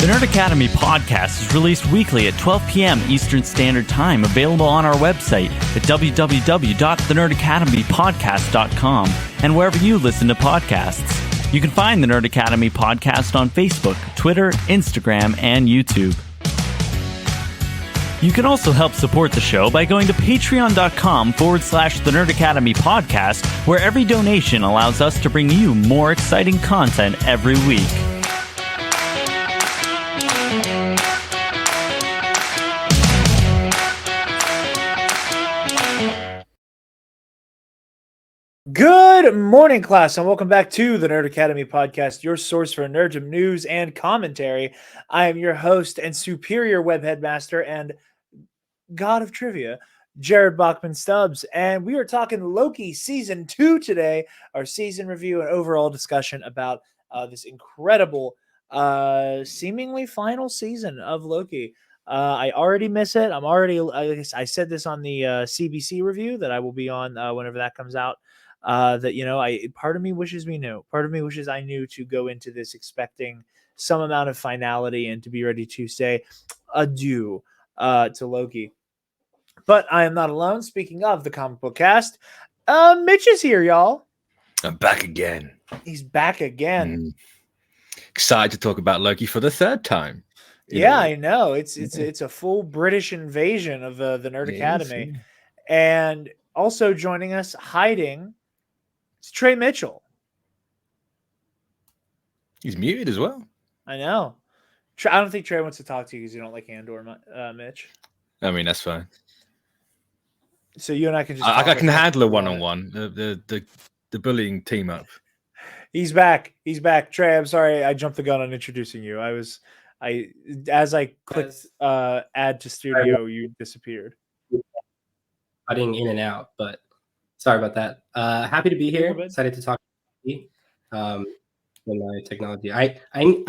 The Nerd Academy podcast is released weekly at 12 p.m. Eastern Standard Time, available on our website at www.thenerdacademypodcast.com and wherever you listen to podcasts. You can find the Nerd Academy podcast on Facebook, Twitter, Instagram, and YouTube. You can also help support the show by going to patreon.com/The Nerd Academy podcast, where every donation allows us to bring you more exciting content every week. Good morning, class, and welcome back to the Nerd Academy podcast, your source for nerdom news and commentary. I am your host and superior web headmaster and god of trivia, Jarod Bachman-Stubbs, and we are talking Loki Season 2 today, our season review and overall discussion about this incredible, seemingly final season of Loki. I already miss it. I said this on the CBC review that I will be on whenever that comes out. Part of me wishes we knew. Part of me wishes I knew to go into this expecting some amount of finality and to be ready to say adieu to Loki. But I am not alone. Speaking of the comic book cast, Mitch is here, y'all. I'm back again. He's back again. Excited to talk about Loki for the third time. I know. It's a full British invasion of the Nerd Academy. And also joining us, hiding, it's Trey Mitchell. He's muted as well. I know. I don't think Trey wants to talk to you because you don't like Andor, Mitch. I mean, that's fine. So you and I can just. I can handle a one-on-one. The bullying team up. He's back. Trey, I'm sorry I jumped the gun on introducing you. As I clicked add to studio, you disappeared. Cutting in and out, but sorry about that. Happy to be here. Excited to talk about my technology. I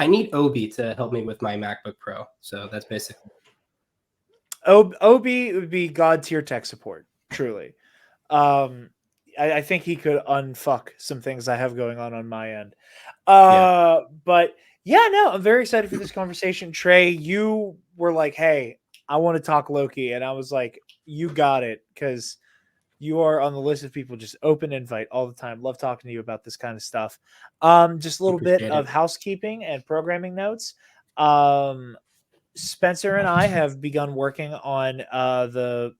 need Obi to help me with my MacBook Pro. So that's basically. Obi would be god tier tech support. Truly. I think he could unfuck some things I have going on my end. But yeah, no, I'm very excited for this conversation. Trey, you were like, hey, I want to talk Loki. And I was like, you got it, because you are on the list of people, just open invite all the time. Love talking to you about this kind of stuff. Just a little bit of housekeeping and programming notes. Spencer and I have begun working on the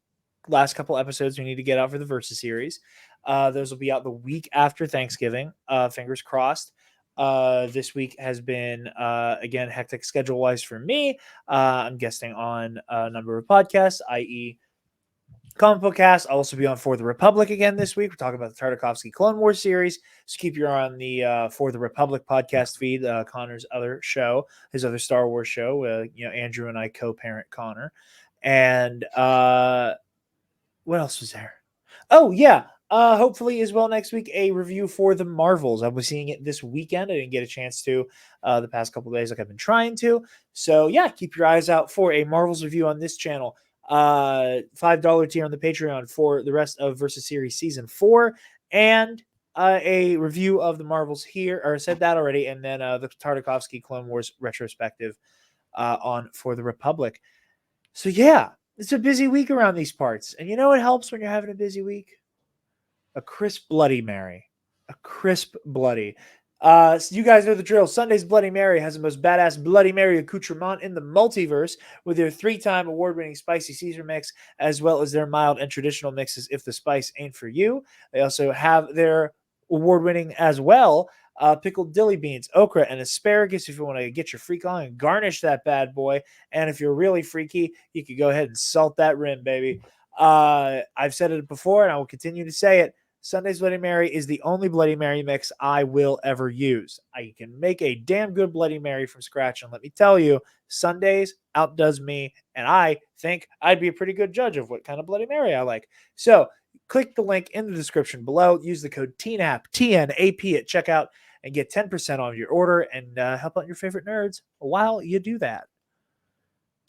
last couple episodes we need to get out for the Versus series. Those will be out the week after Thanksgiving. Fingers crossed. This week has been, again, hectic schedule-wise for me. I'm guesting on a number of podcasts, i.e. ComicBookCast. I'll also be on For the Republic again this week. We're talking about the Tartakovsky Clone Wars series. So keep your eye on the For the Republic podcast feed, Connor's other show, his other Star Wars show. Andrew and I co-parent Connor. And what else was there? Oh, yeah. Hopefully as well next week, a review for the Marvels. I was seeing it this weekend. I didn't get a chance to the past couple of days like I've been trying to. So yeah, keep your eyes out for a Marvels review on this channel. $5 tier on the Patreon for the rest of Versus Series Season 4, and a review of the Marvels here, or said that already, and then the Tartakovsky Clone Wars retrospective on For the Republic. So yeah, it's a busy week around these parts. And you know what helps when you're having a busy week? A crisp Bloody Mary. A crisp Bloody. So you guys know the drill. Sunday's Bloody Mary has the most badass Bloody Mary accoutrement in the multiverse, with their 3-time award-winning spicy Caesar mix, as well as their mild and traditional mixes if the spice ain't for you. They also have their award-winning as well, pickled dilly beans, okra, and asparagus if you want to get your freak on and garnish that bad boy. And if you're really freaky, you could go ahead and salt that rim, baby. I've said it before, and I will continue to say it. Sunday's Bloody Mary is the only Bloody Mary mix I will ever use. I can make a damn good Bloody Mary from scratch, and let me tell you, Sundays outdoes me, and I think I'd be a pretty good judge of what kind of Bloody Mary I like. So click the link in the description below. Use the code TNAP, TNAP at checkout, and get 10% off your order, and help out your favorite nerds while you do that.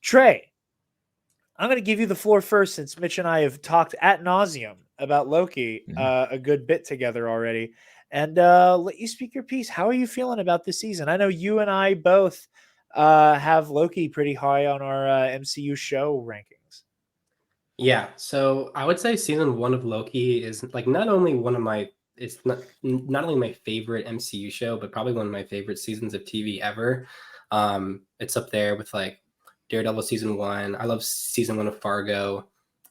Trey, I'm going to give you the floor first, since Mitch and I have talked ad nauseum about Loki a good bit together already, and let you speak your piece. How are you feeling about this season? I know you and I both have Loki pretty high on our MCU show rankings. Yeah, so I would say season 1 of Loki is like not only one of my it's not only my favorite MCU show, but probably one of my favorite seasons of TV ever. It's up there with like Daredevil season 1. I love season 1 of Fargo,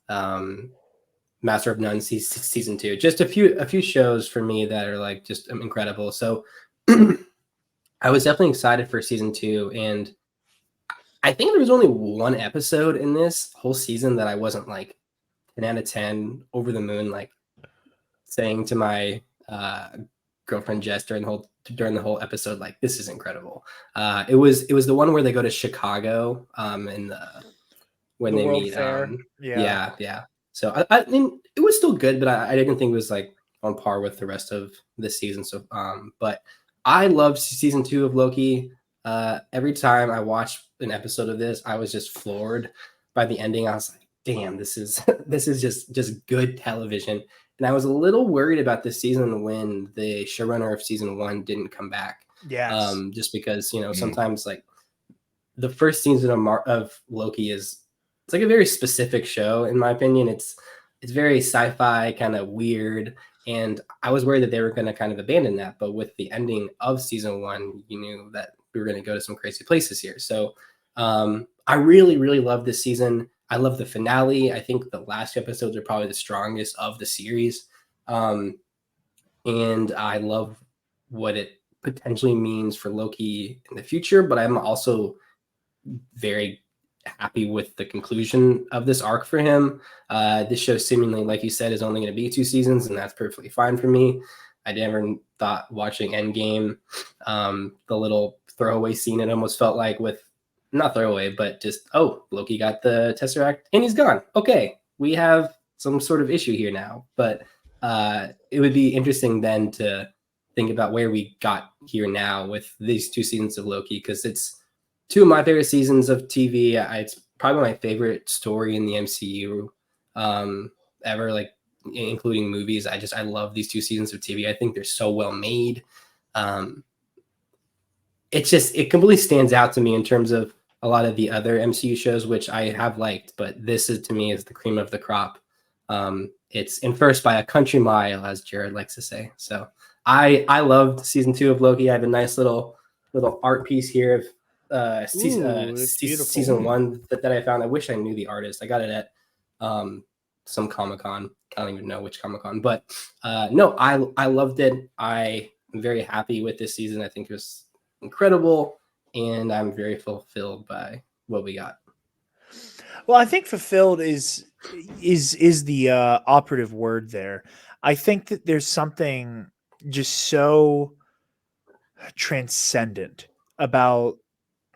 Master of None season 2. Just a few shows for me that are like just incredible. So I was definitely excited for season 2, and I think there was only one episode in this whole season that I wasn't like 10 out of 10 over the moon, like saying to my girlfriend Jess during the whole episode, like, this is incredible. It was the one where they go to Chicago in when The they World meet. Fair. Yeah. So I mean, it was still good, but I didn't think it was like on par with the rest of the season. So but I loved season 2 of Loki. Every time I watched an episode of this, I was just floored by the ending. I was like, damn, this is this is just good television. And I was a little worried about this season when the showrunner of season 1 didn't come back. Yes. Just because, sometimes like the first season of Loki it's like a very specific show, in my opinion. It's very sci-fi, kind of weird. And I was worried that they were going to kind of abandon that. But with the ending of season 1, you knew that we were going to go to some crazy places here. So I really, really love this season. I love the finale. I think the last episodes are probably the strongest of the series. And I love what it potentially means for Loki in the future. But I'm also very happy with the conclusion of this arc for him. This show seemingly, like you said, is only going to be 2 seasons, and that's perfectly fine for me. I never thought watching Endgame, the little throwaway scene it almost felt like, with not throwaway, but just, oh, Loki got the Tesseract and he's gone. Okay, we have some sort of issue here now. But it would be interesting then to think about where we got here now with these 2 seasons of Loki, because it's 2 of my favorite seasons of TV. It's probably my favorite story in the MCU ever, like including movies. I love these 2 seasons of TV. I think they're so well made. It completely stands out to me in terms of a lot of the other MCU shows, which I have liked, but this is, to me, is the cream of the crop. It's in first by a country mile, as Jarod likes to say. So I loved season 2 of Loki. I have a nice little art piece here of season 1 that I found. I wish I knew the artist. I got it at some Comic-Con. I don't even know which Comic-Con, but no, I loved it. I am very happy with this season. I think it was incredible, and I'm very fulfilled by what we got. Well, I think fulfilled is the operative word there. I think that there's something just so transcendent about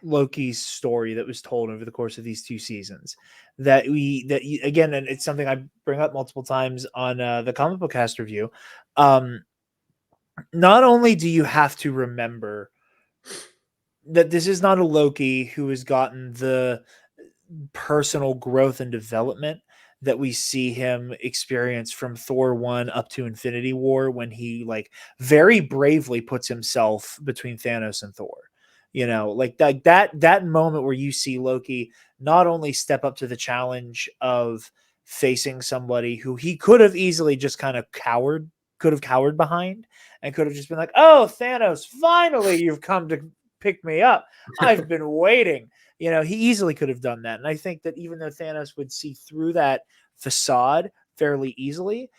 Loki's story that was told over the course of these 2 seasons again, and it's something I bring up multiple times on the ComicBookCast review. Not only do you have to remember that this is not a Loki who has gotten the personal growth and development that we see him experience from Thor 1 up to Infinity War, when he like very bravely puts himself between Thanos and Thor. Like that moment where you see Loki not only step up to the challenge of facing somebody who he could have easily just kind of cowered behind, and could have just been like, oh, Thanos, finally you've come to pick me up. I've been waiting. He easily could have done that. And I think that even though Thanos would see through that facade fairly easily,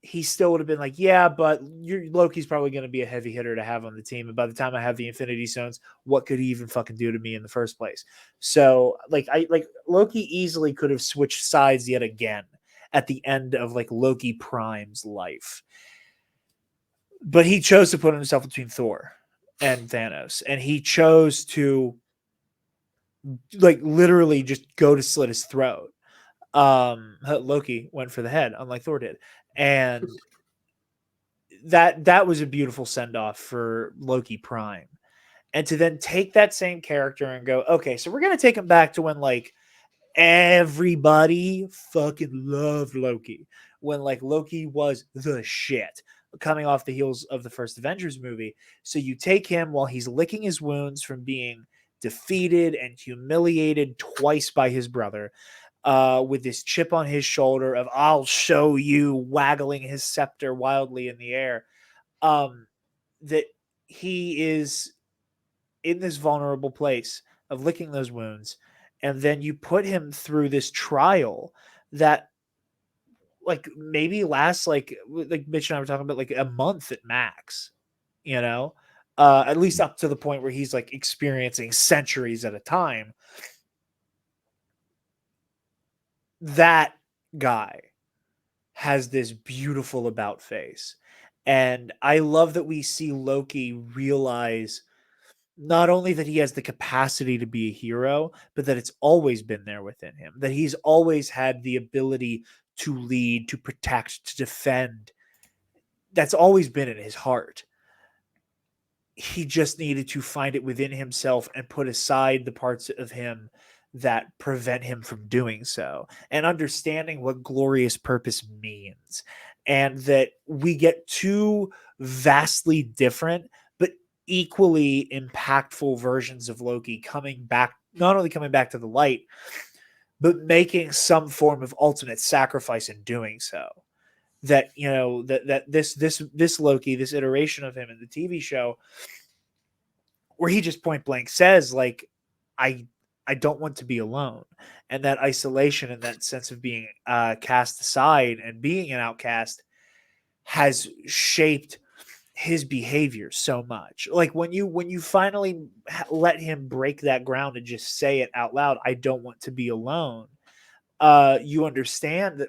he still would have been like, yeah, but Loki's probably going to be a heavy hitter to have on the team. And by the time I have the Infinity Stones, what could he even fucking do to me in the first place? So Loki easily could have switched sides yet again at the end of like Loki Prime's life. But he chose to put himself between Thor and Thanos, and he chose to like literally just go to slit his throat. Loki went for the head, unlike Thor did, and that was a beautiful send-off for Loki Prime. And to then take that same character and go, okay, so we're gonna take him back to when like everybody fucking loved Loki, when like Loki was the shit. coming off the heels of the first Avengers movie. So you take him while he's licking his wounds from being defeated and humiliated twice by his brother, with this chip on his shoulder of "I'll show you," waggling his scepter wildly in the air. That he is in this vulnerable place of licking those wounds, and then you put him through this trial that like maybe lasts like Mitch and I were talking about, like a month at max, at least up to the point where he's like experiencing centuries at a time. That guy has this beautiful about face. And I love that we see Loki realize not only that he has the capacity to be a hero, but that it's always been there within him, that he's always had the ability to lead, to protect, to defend. That's always been in his heart. He just needed to find it within himself and put aside the parts of him that prevent him from doing so, and understanding what glorious purpose means. And that we get two vastly different but equally impactful versions of Loki coming back, not only coming back to the light, but making some form of ultimate sacrifice in doing so. That, that this Loki, this iteration of him in the TV show, where he just point blank says, like, I don't want to be alone. And that isolation and that sense of being cast aside and being an outcast has shaped his behavior so much. Like when you finally let him break that ground and just say it out loud, I don't want to be alone. You understand that,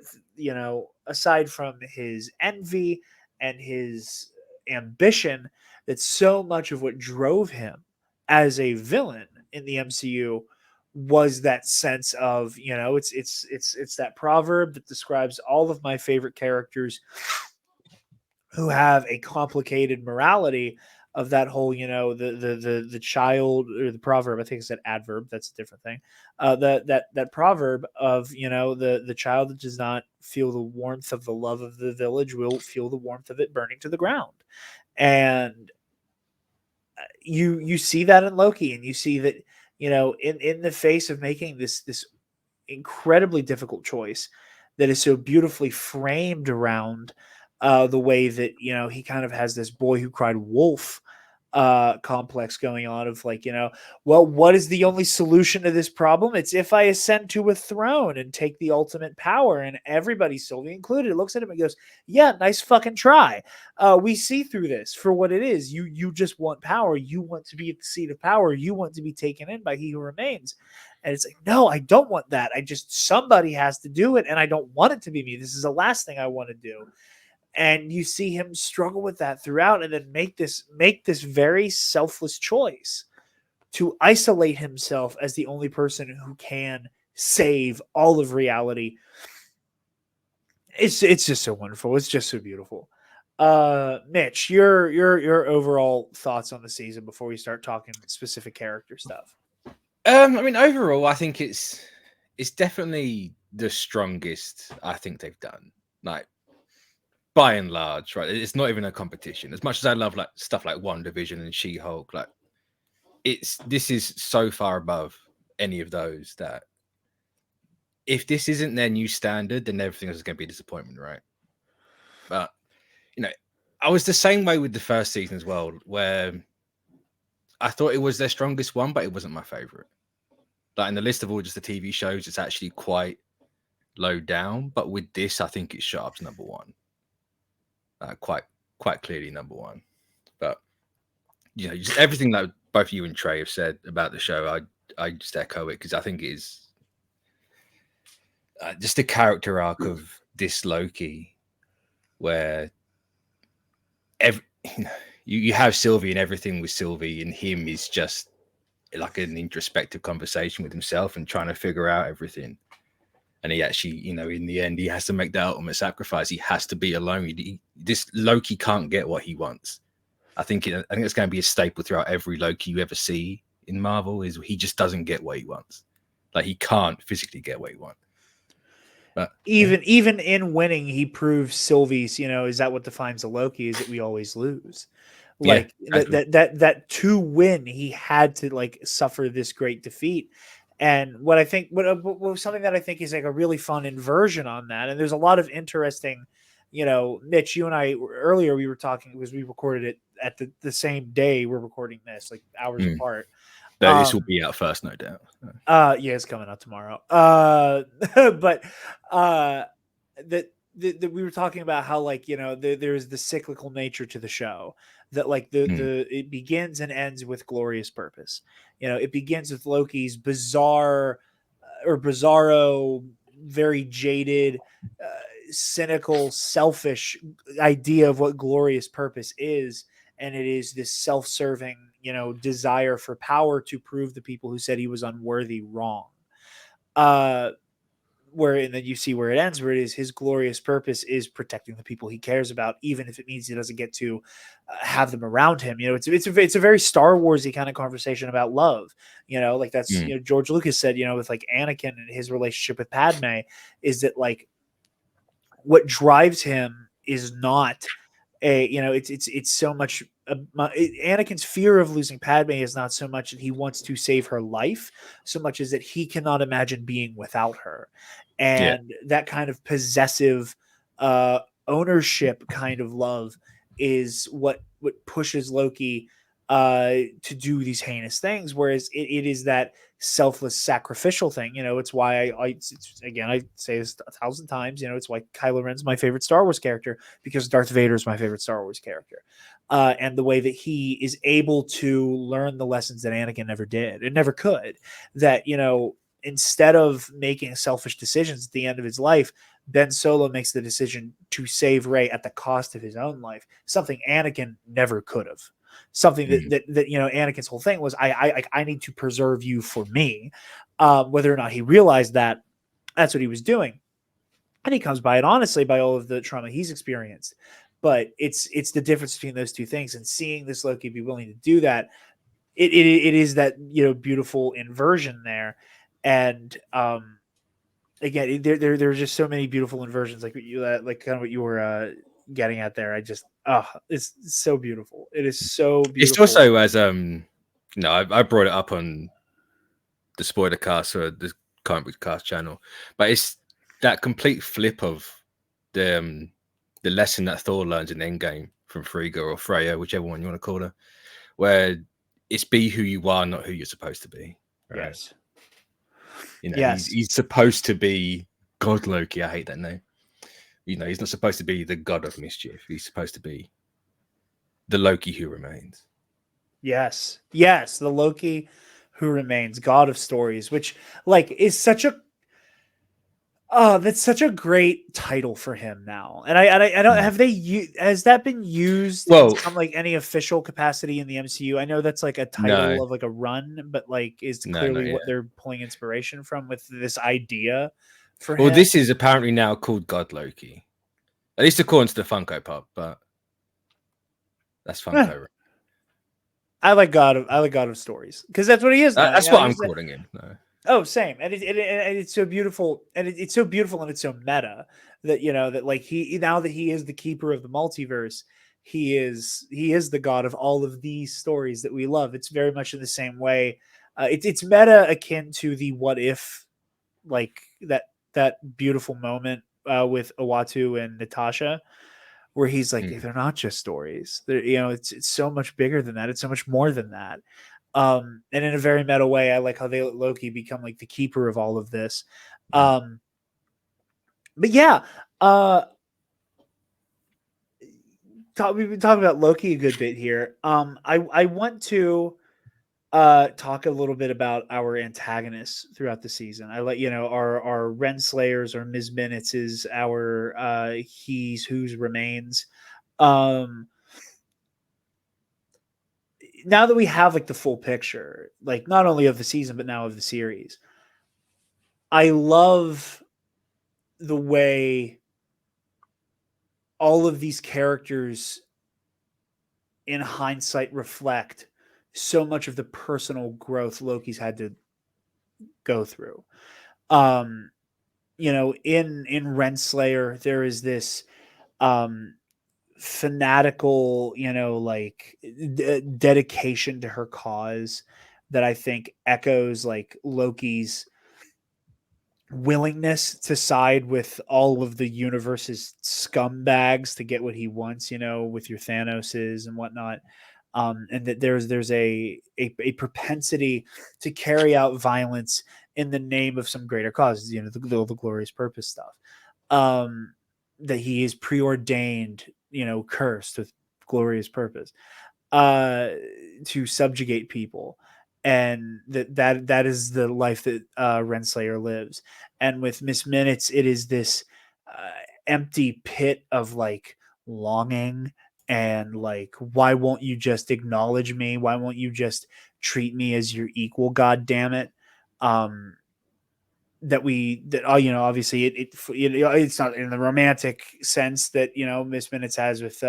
aside from his envy and his ambition, that so much of what drove him as a villain in the MCU was that sense of, it's that proverb that describes all of my favorite characters who have a complicated morality, of that whole, the child, or the proverb, I think it's an adverb, that's a different thing. That proverb of, the child that does not feel the warmth of the love of the village will feel the warmth of it burning to the ground. And you see that in Loki, and you see that, in the face of making this incredibly difficult choice that is so beautifully framed around the way that, he kind of has this boy who cried wolf complex going on of like, well, what is the only solution to this problem? It's if I ascend to a throne and take the ultimate power. And everybody, Sylvie included, looks at him and goes, yeah, nice fucking try. We see through this for what it is. You just want power. You want to be at the seat of power. You want to be taken in by he who remains. And it's like, no, I don't want that. Somebody has to do it. And I don't want it to be me. This is the last thing I want to do. And you see him struggle with that throughout, and then make this very selfless choice to isolate himself as the only person who can save all of reality. It's just so wonderful. It's just so beautiful. Mitch, your overall thoughts on the season before we start talking specific character stuff. Overall, I think it's definitely the strongest I think they've done. Like, by and large, right? It's not even a competition. As much as I love like stuff like WandaVision and She-Hulk, like this is so far above any of those that if this isn't their new standard, then everything else is going to be a disappointment, right? But I was the same way with the first season as well, where I thought it was their strongest one, but it wasn't my favorite. Like in the list of all just the TV shows, it's actually quite low down. But with this, I think it shot up to number one. Quite clearly number one. But just everything that both you and Trey have said about the show, I just echo it, because I think it is just the character arc of this Loki, where you have Sylvie, and everything with Sylvie and him is just like an introspective conversation with himself and trying to figure out everything. And he actually, in the end, he has to make that ultimate sacrifice. He has to be alone. This Loki can't get what he wants. I think it's going to be a staple throughout every Loki you ever see in Marvel, is he just doesn't get what he wants. Like, he can't physically get what he wants. But even in winning, he proves Sylvie's, is that what defines a Loki, is that we always lose. Like exactly. that to win, he had to like suffer this great defeat. And what something that I think is like a really fun inversion on that, and there's a lot of interesting, Mitch, you and I earlier, we were talking because we recorded it at the same day we're recording this, like hours apart. This will be out first, no doubt. Yeah, it's coming out tomorrow. But that we were talking about how, like, there's the cyclical nature to the show, that like it begins and ends with glorious purpose. It begins with Loki's bizarro, very jaded, cynical, selfish idea of what glorious purpose is. And it is this self-serving, desire for power to prove the people who said he was unworthy wrong. And then you see where it ends, where it is his glorious purpose is protecting the people he cares about, even if it means he doesn't get to have them around him. It's a very Star Warsy kind of conversation about love. Like that's George Lucas said, with like Anakin and his relationship with Padme, is that like what drives him is not it's so much. Anakin's fear of losing Padme is not so much that he wants to save her life, so much as that he cannot imagine being without her. And that kind of possessive ownership kind of love is what pushes Loki to do these heinous things, whereas it is that selfless sacrificial thing. It's why I say this 1,000 times, it's why Kylo Ren's my favorite Star Wars character, because Darth Vader is my favorite Star Wars character. And the way that he is able to learn the lessons that Anakin never did and never could, that, instead of making selfish decisions at the end of his life, Ben Solo makes the decision to save Rey at the cost of his own life, something Anakin never could have. Something that Anakin's whole thing was, I need to preserve you for me. Whether or not he realized that, that's what he was doing. And he comes by it honestly, by all of the trauma he's experienced. But it's the difference between those two things, and seeing this Loki be willing to do that, it is that beautiful inversion there. And again, there's just so many beautiful inversions, like like kind of what you were getting at there. It's so beautiful. It is so beautiful. It's also, as I brought it up on the Spoiler Cast or the ComicBookCast channel, but it's that complete flip of the lesson that Thor learns in Endgame from Frigga or Freya, whichever one you want to call her, where it's be who you are, not who you're supposed to be. Right? Yes. Yes. He's supposed to be God Loki. I hate that name. He's not supposed to be the god of mischief. He's supposed to be the Loki who remains. Yes, the Loki who remains, God of stories, which like is such a that's such a great title for him now. And I don't has that been used in some, like, any official capacity in the MCU? I know that's like a title of like a run, but like is clearly what they're pulling inspiration from with this idea for him. Well, this is apparently now called God Loki, at least according to the Funko Pop, but that's Funko. I like God of stories, because that's what he is now. That's what I'm calling him. No. Oh, same. And it's so beautiful, and it's so beautiful, and it's so meta that that like now that he is the keeper of the multiverse, he is the god of all of these stories that we love. It's very much in the same way. It's meta, akin to the what if, like that beautiful moment with Uatu and Natasha, where he's like, they're not just stories. They're, it's so much bigger than that. It's so much more than that. And in a very meta way, I like how they let Loki become like the keeper of all of this. But yeah, we've been talking about Loki a good bit here. I want to talk a little bit about our antagonists throughout the season. I let our Renslayers or Ms. Minutes is our he's whose remains. Now that we have like the full picture, like not only of the season but now of the series, I love the way all of these characters in hindsight reflect so much of the personal growth Loki's had to go through. in Renslayer, there is this fanatical, like dedication to her cause that I think echoes like Loki's willingness to side with all of the universe's scumbags to get what he wants, with your Thanoses and whatnot. And that there's a propensity to carry out violence in the name of some greater causes, the glorious purpose stuff. That he is preordained, cursed with glorious purpose, to subjugate people. And that is the life that Renslayer lives. And with Miss Minutes, it is this empty pit of like longing and like, why won't you just acknowledge me? Why won't you just treat me as your equal? God damn it. Obviously it's not in the romantic sense that, Miss Minutes has with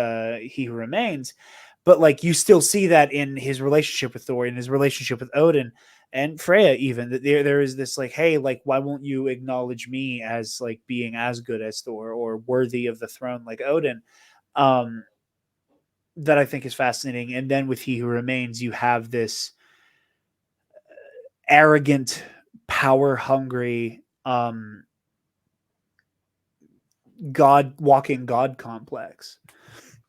He Who Remains, but like you still see that in his relationship with Thor, in his relationship with Odin and Freya, even that there is this like, hey, like, why won't you acknowledge me as like being as good as Thor or worthy of the throne like Odin? That I think is fascinating. And then with He Who Remains, you have this arrogant, power hungry, walking God complex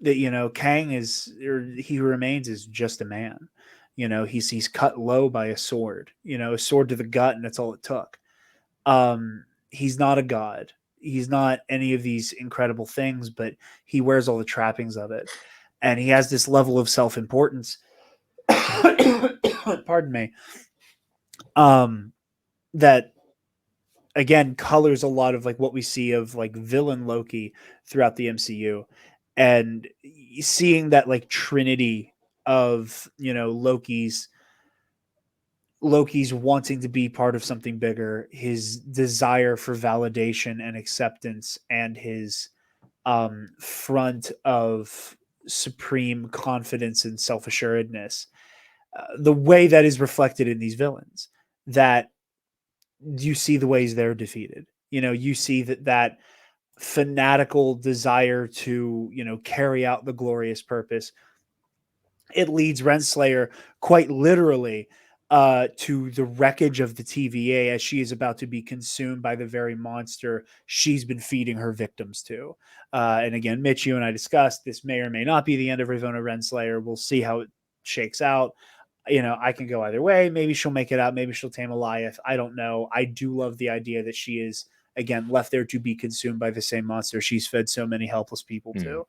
that, Kang is, or He Who Remains is just a man. He's cut low by a sword, a sword to the gut, and that's all it took. He's not a god. He's not any of these incredible things, but he wears all the trappings of it. And he has this level of self-importance. Pardon me. That again colors a lot of like what we see of like villain Loki throughout the MCU, and seeing that like trinity of Loki's wanting to be part of something bigger, his desire for validation and acceptance, and his front of supreme confidence and self-assuredness, the way that is reflected in these villains, that you see the ways they're defeated. You see that fanatical desire to, carry out the glorious purpose. It leads Renslayer quite literally to the wreckage of the TVA as she is about to be consumed by the very monster she's been feeding her victims to. And again, Mitch, you and I discussed this may or may not be the end of Ravonna Renslayer. We'll see how it shakes out. I can go either way. Maybe she'll make it out. Maybe she'll tame Eliath. I don't know. I do love the idea that she is, again, left there to be consumed by the same monster she's fed so many helpless people to.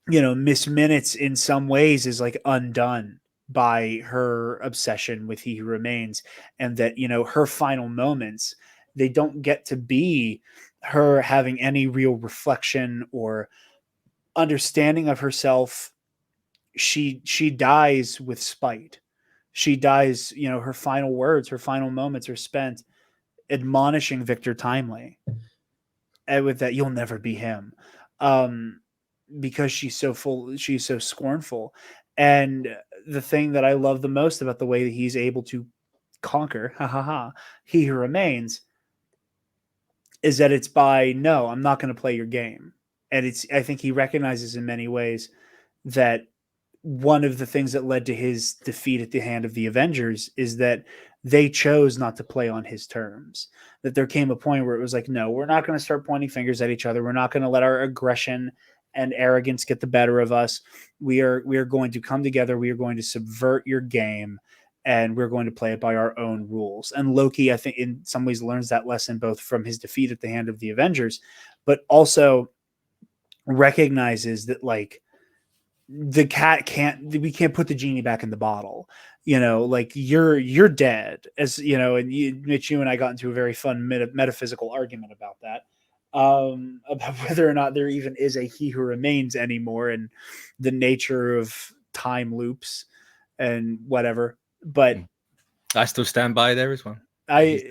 Miss Minutes in some ways is like undone by her obsession with He Who Remains, and that, her final moments, they don't get to be her having any real reflection or understanding of herself. She dies with spite. She dies, her final words, her final moments are spent admonishing Victor Timely, and with that, you'll never be him. Because she's so scornful. And the thing that I love the most about the way that he's able to conquer He Who Remains is that it's by, no, I'm not going to play your game. And I think he recognizes in many ways that one of the things that led to his defeat at the hand of the Avengers is that they chose not to play on his terms. That there came a point where it was like, no, we're not going to start pointing fingers at each other. We're not going to let our aggression and arrogance get the better of us. We are going to come together. We are going to subvert your game, and we're going to play it by our own rules. And Loki, I think, in some ways learns that lesson both from his defeat at the hand of the Avengers, but also recognizes that like we can't put the genie back in the bottle. Like you're dead, as and Mitch, you and I got into a very fun metaphysical argument about that. About whether or not there even is a He Who Remains anymore, and the nature of time loops and whatever. But I still stand by there as well. I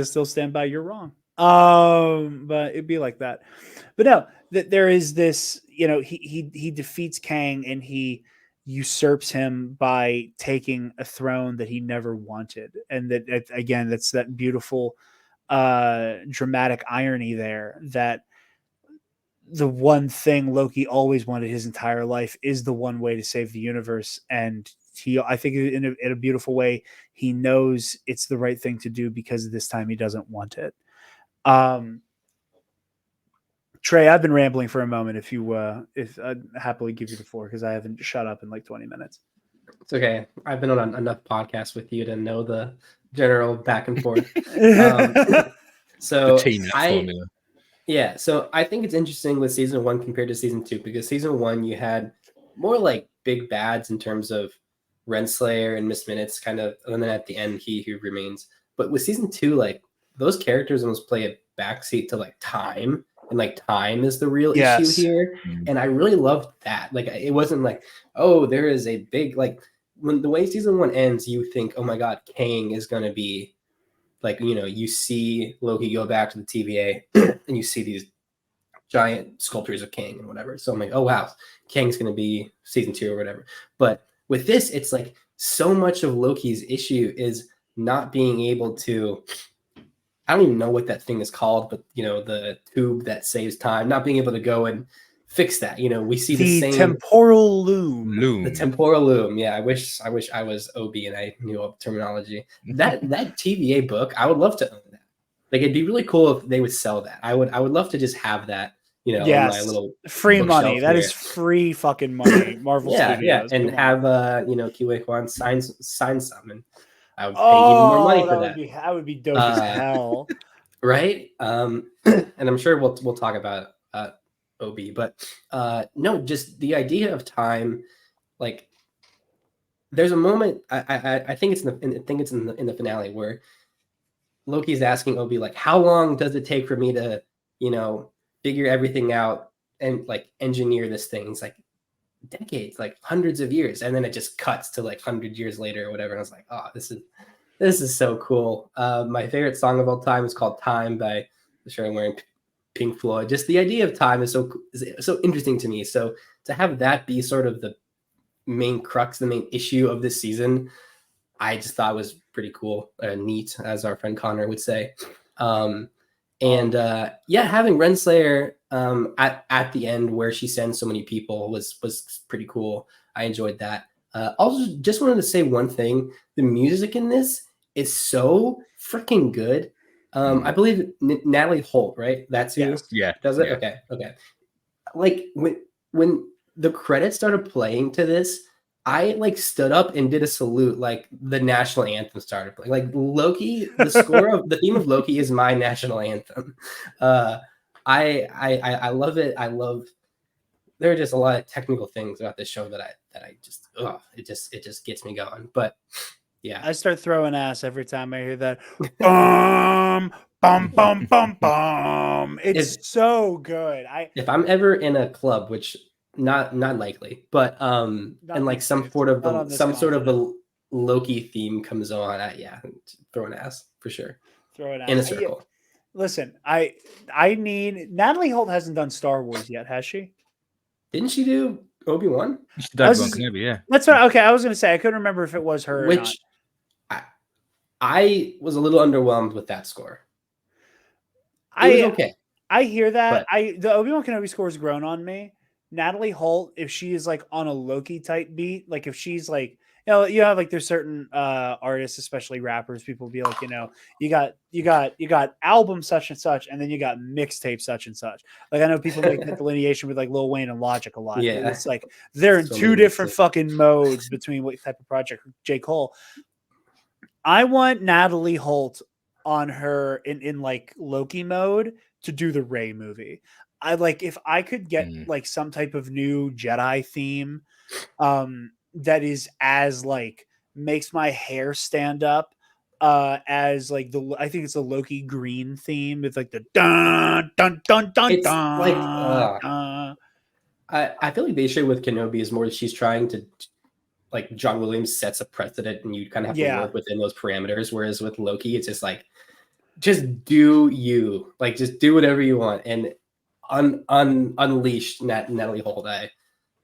still stand by you're wrong. But it'd be like that. But no, that there is this, he defeats Kang, and he usurps him by taking a throne that he never wanted. And that, again, that's that beautiful dramatic irony there, that the one thing Loki always wanted his entire life is the one way to save the universe. And I think in a beautiful way, he knows it's the right thing to do, because this time he doesn't want it. Trey, I've been rambling for a moment. If I'd happily give you the floor, because I haven't shut up in like 20 minutes. It's okay. I've been on enough podcasts with you to know the general back and forth. So formula. Yeah, so I think it's interesting with season 1 compared to season 2, because season 1 you had more like big bads in terms of Renslayer and Miss Minutes, kind of, and then at the end He Who Remains. But with season 2, like those characters almost play a backseat to like time, and like time is the real issue here. And I really loved that. Like it wasn't like, oh, there is a big, like when the way season 1 ends, you think, oh my God, Kang is gonna be. Like, you see Loki go back to the TVA and you see these giant sculptures of Kang and whatever. So I'm like, oh, wow, Kang's going to be season 2 or whatever. But with this, it's like so much of Loki's issue is not being able to, I don't even know what that thing is called, but, the tube that saves time, not being able to go and fix that. We see the same temporal loom. The temporal loom. Yeah, I wish I was OB and I knew of terminology. That TVA book, I would love to own that. Like it'd be really cool if they would sell that. I would love to just have that, on my little free money. That is free fucking money. Marvel Studios. Yeah, and have Kiwi Kwan sign some, and I would pay even more money for that. That would be dope as hell. Right? And I'm sure we'll talk about OB, but no, just the idea of time. Like there's a moment I think it's in the finale where Loki's asking Obi, like, how long does it take for me to figure everything out and like engineer this thing? It's like decades, like hundreds of years, and then it just cuts to like 100 years later or whatever. And I was like, oh, this is so cool. My favorite song of all time is called Time by, sure I'm wearing Pink Floyd. Just the idea of time is so interesting to me. So to have that be sort of the main crux, the main issue of this season, I just thought was pretty cool, neat, as our friend Connor would say. Having Renslayer at the end where she sends so many people was pretty cool. I enjoyed that. Also, just wanted to say one thing: the music in this is so freaking good. I believe Natalie Holt, right? That's who. Yeah. Does it? Yeah. Okay. Like when the credits started playing to this, I like stood up and did a salute, like the national anthem started playing. Like Loki, the score of the theme of Loki is my national anthem. I love it. There are just a lot of technical things about this show that I just it just gets me going. But yeah, I start throwing ass every time I hear that. Bum bum bum bum. It's so good. If I'm ever in a club, which not likely, but and like some sort of the Loki theme comes on, throw an ass for sure. Throw it in a circle. Yeah. Listen, I need Natalie Holt hasn't done Star Wars yet, has she? Didn't she do Obi-Wan? She did Obi-Wan Kenobi, yeah. That's what. Okay, I was going to say I couldn't remember if it was her. Which or not. I was a little underwhelmed with that score. It was okay. I hear that. The Obi-Wan Kenobi score has grown on me. Natalie Holt, if she is like on a Loki type beat, like if she's like, you have like there's certain artists, especially rappers, people be like, you got album such and such, and then you got mixtape such and such. Like I know people make the delineation with like Lil Wayne and Logic a lot. Yeah, it's like they're in two different fucking modes between what type of project. J. Cole. I want Natalie Holt on her in like Loki mode to do the Rey movie. I like if I could get like some type of new Jedi theme that is as like makes my hair stand up as like I think it's a Loki green theme with like the dun dun dun dun. It's dun, like dun. I feel like the issue with Kenobi is more that she's trying to, like, John Williams sets a precedent and you kind of have to work within those parameters, whereas with Loki it's just like just do you, like, just do whatever you want and unleash Natalie Holt.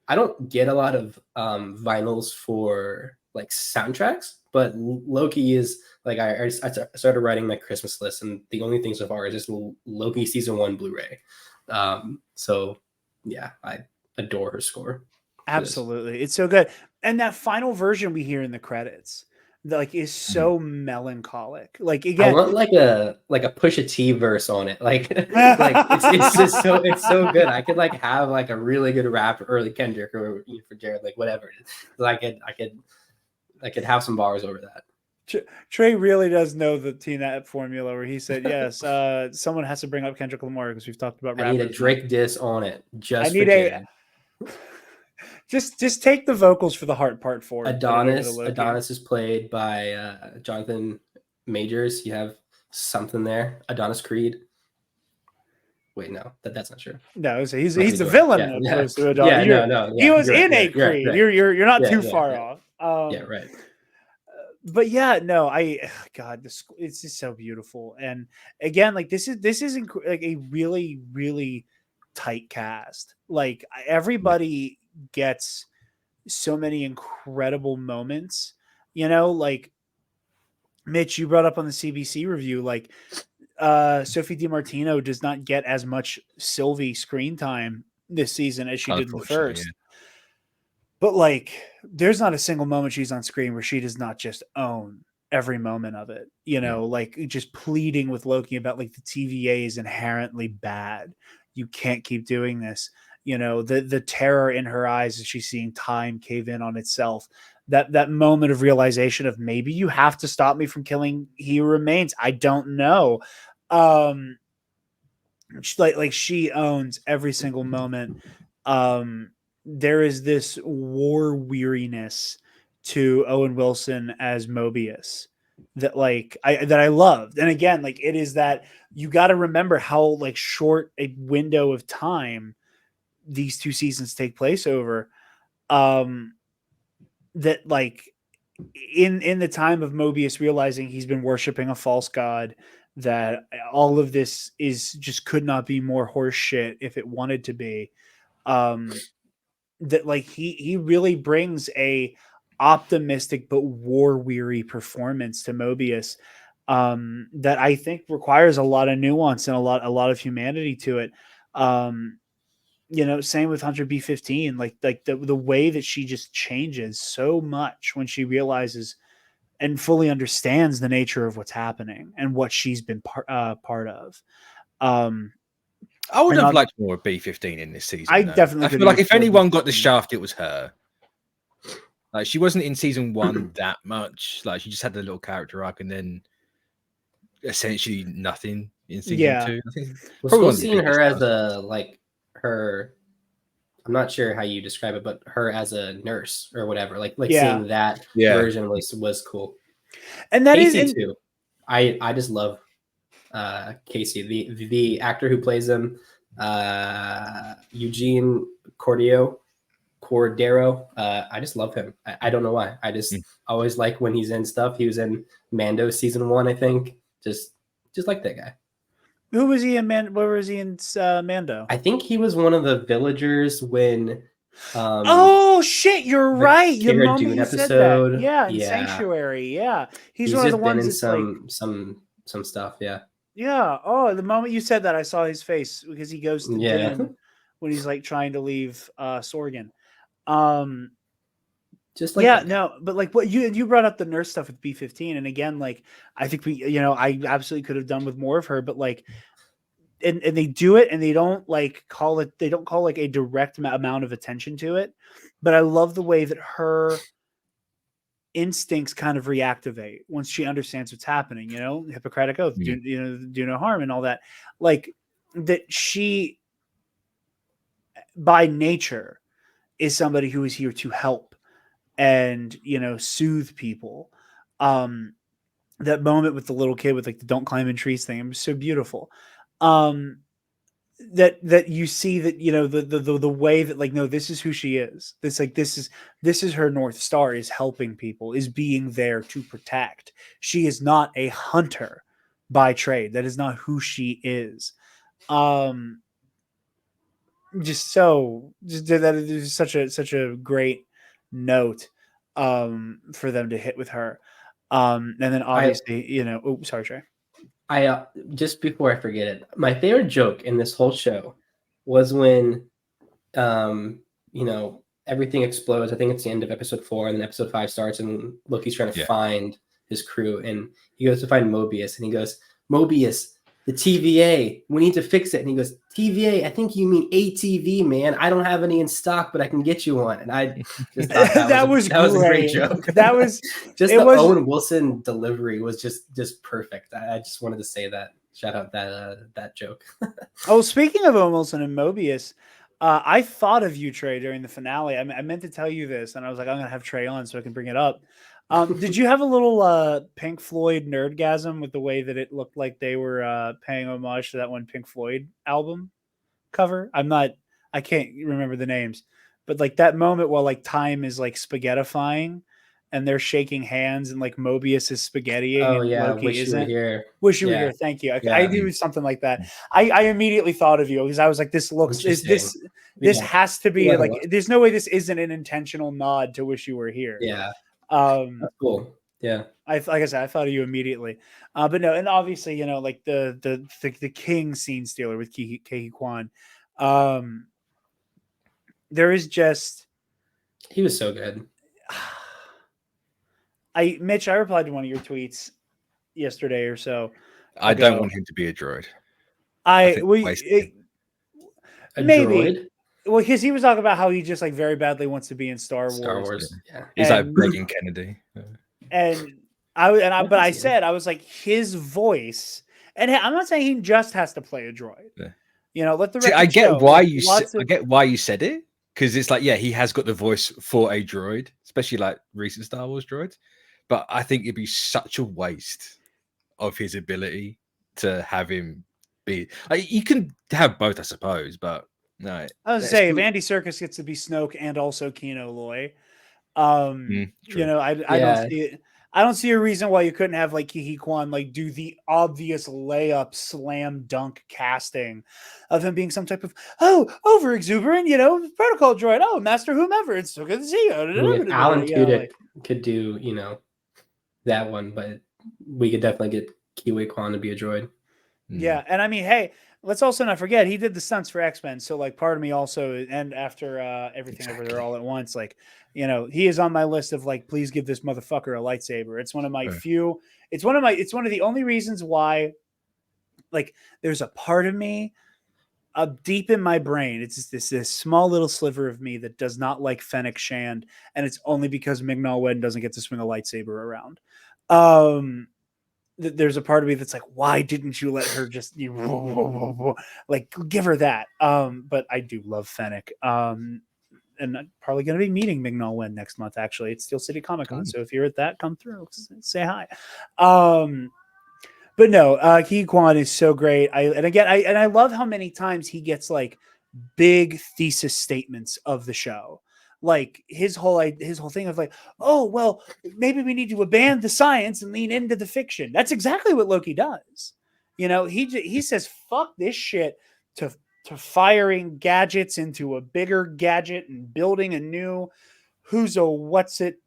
I don't get a lot of vinyls for like soundtracks, but Loki is like I started writing my Christmas list, and the only thing so far is just Loki season 1 Blu-ray. So yeah, I adore her score. Absolutely, it's so good, and that final version we hear in the credits, like, is so melancholic. Like, again, I want like a Pusha T verse on it. Like it's just so good. I could like have like a really good rap early Kendrick or for Jarod, like whatever it is. I could have some bars over that. Trey really does know the TNAT formula where he said, yes, someone has to bring up Kendrick Lamar because we've talked about rappers. I need a Drake diss on it. I need just take the vocals for the heart part for Adonis. Adonis is played by Jonathan Majors. You have something there. Adonis Creed. Wait, no, that's not true. No, he's the villain opposed to Adonis. No. He was in a Creed. Right. You're not too far off. Yeah, right. But yeah, no, God, it's just so beautiful. And again, like this is like a really, really tight cast. Like everybody gets so many incredible moments, like Mitch, you brought up on the CBC review, like Sophie DiMartino does not get as much Sylvie screen time this season as she did in the first. Yeah. But like, there's not a single moment she's on screen where she does not just own every moment of it, like just pleading with Loki about like the TVA is inherently bad. You can't keep doing this. The terror in her eyes as she's seeing time cave in on itself. That moment of realization of maybe you have to stop me from killing He Who Remains. I don't know. She owns every single moment. There is this war weariness to Owen Wilson as Mobius that I loved. And again, like it is that you got to remember how like short a window of time these two seasons take place over. That like in the time of Mobius realizing he's been worshiping a false god, that all of this is just could not be more horse shit if it wanted to be. That like he really brings a optimistic but war weary performance to Mobius that I think requires a lot of nuance and a lot of humanity to it. Same with Hunter B-15, like the way that she just changes so much when she realizes and fully understands the nature of what's happening and what she's been part of. I would have liked more of B-15 in this season. I definitely feel like if anyone got the shaft, it was her. Like she wasn't in season 1 that much. Like she just had the little character arc and then essentially nothing in season 2. I think we're seeing her as her. I'm not sure how you describe it, but her as a nurse or whatever. Like seeing that version was cool. And that Casey is too. I just love Casey, the actor who plays him, Eugene Cordero. I just love him. I don't know why. I just always like when he's in stuff. He was in Mando season 1, I think. Just like that guy. Who was he in Where was he in Mando? I think he was one of the villagers when. Oh shit! You're right. Cara Dune episode. Yeah, in Sanctuary. Yeah, he's one of the ones that's in some stuff. Yeah. Yeah. Oh, the moment you said that, I saw his face because he goes to Dune when he's like trying to leave Sorgan. Just like but like what you brought up the nurse stuff with B-15, and again, like I think I absolutely could have done with more of her, but like, and they do it, and they don't call like a direct amount of attention to it, but I love the way that her instincts kind of reactivate once she understands what's happening. Hippocratic oath, do no harm, and all that. Like that, she by nature is somebody who is here to help and soothe people. That moment with the little kid with like the don't climb in trees thing, it was so beautiful. That you see that the way that like, no, this is who she is. This is her North Star, is helping people, is being there to protect. She is not a hunter by trade. That is not who she is. just that is such a great note for them to hit with her. And then obviously, sorry, Trey. I just before I forget it, my favorite joke in this whole show was when everything explodes. I think it's the end of episode 4, and then episode 5 starts, and Loki's trying to find his crew, and he goes to find Mobius, and he goes, Mobius, the TVA, we need to fix it. And he goes, TVA, I think you mean ATV, man. I don't have any in stock, but I can get you one. And I just thought that was a great joke. That was just Owen Wilson delivery was just perfect. I just wanted to say that. Shout out that joke. Oh, speaking of Owen Wilson and Mobius, I thought of you, Trey, during the finale. I meant to tell you this, and I was like, I'm going to have Trey on so I can bring it up. Did you have a little Pink Floyd nerdgasm with the way that it looked like they were paying homage to that one Pink Floyd album cover? I can't remember the names, but like that moment while like time is like spaghettifying and they're shaking hands and like Mobius is spaghettiing. Oh and yeah, Loki wish isn't. you were here. Wish you were here. Thank you. I knew something like that. I immediately thought of you because I was like, this has to be like, there's no way this isn't an intentional nod to Wish You Were Here. Yeah. That's cool. Yeah. Like I said, I thought of you immediately. But no, and obviously, like the King scene stealer with Ke Kwan. There is just, he was so good. Mitch, I replied to one of your tweets yesterday or so. I don't want him to be a droid. Maybe. Droid? Well, because he was talking about how he just like very badly wants to be in Star Wars. Yeah. He's like begging Kennedy. And I said, I was like, his voice, and I'm not saying he just has to play a droid. Yeah. Let the I get why you said it, because it's like, yeah, he has got the voice for a droid, especially like recent Star Wars droids. But I think it'd be such a waste of his ability to have him be. You can have both, I suppose, but no. I was saying, if Andy Serkis gets to be Snoke and also Kino Loy, I don't see it. I don't see a reason why you couldn't have like Ke Kwan like do the obvious layup slam dunk casting of him being some type of over exuberant, protocol droid. Oh, master whomever. It's so good to see you. Alan Tudyk could do, that one, but we could definitely get Ke Kwan to be a droid. Yeah, and I mean, hey, let's also not forget he did the stunts for X-Men. So like part of me also, and after everything over there all at once, like, he is on my list of like, please give this motherfucker a lightsaber. It's one of my few, it's one of the only reasons why, like, there's a part of me deep in my brain. It's just this small little sliver of me that does not like Fennec Shand. And it's only because Ming-Na Wen doesn't get to swing a lightsaber around. There's a part of me that's like, why didn't you let her just like give her that? But I do love Fennec. And I'm probably going to be meeting Ming-Na Wen next month. Actually, it's Steel City Comic Con. So if you're at that, come through, say hi. But no, Ke Kwan is so great. I love how many times he gets like big thesis statements of the show. Like his whole thing of like, oh, well, maybe we need to abandon the science and lean into the fiction. That's exactly what Loki does. He says, fuck this shit to firing gadgets into a bigger gadget and building a new who's a what's it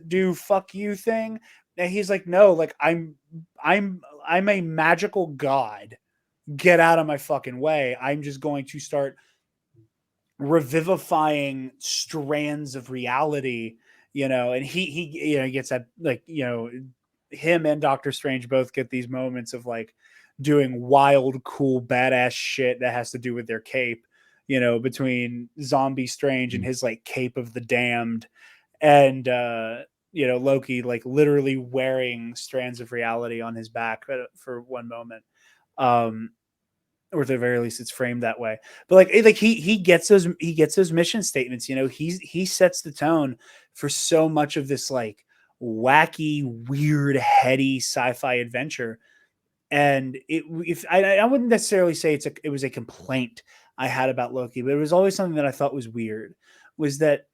do fuck you thing. And he's like, no, like I'm a magical god. Get out of my fucking way. I'm just going to start revivifying strands of reality, and he gets that, like, him and Doctor Strange both get these moments of like doing wild, cool, badass shit that has to do with their cape, between Zombie Strange and his like cape of the damned, and Loki like literally wearing strands of reality on his back for one moment. Or at the very least it's framed that way. But like he gets those mission statements, he sets the tone for so much of this like wacky, weird, heady sci-fi adventure. And I wouldn't necessarily say it was a complaint I had about Loki, but it was always something that I thought was weird, was that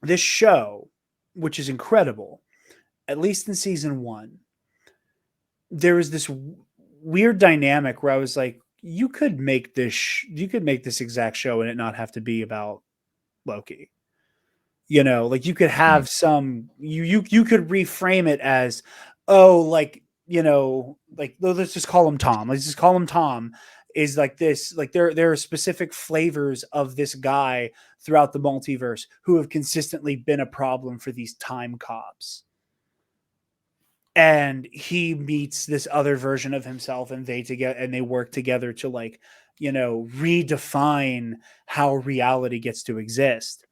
this show, which is incredible, at least in season 1, there was this weird dynamic where I was like, you could make this exact show and it not have to be about Loki. You know, like you could have you could reframe it as, oh, like, you know, like, let's just call him Tom. Let's just call him Tom is like this, like there are specific flavors of this guy throughout the multiverse who have consistently been a problem for these time cops. And he meets this other version of himself and they work together to, like, you know, redefine how reality gets to exist.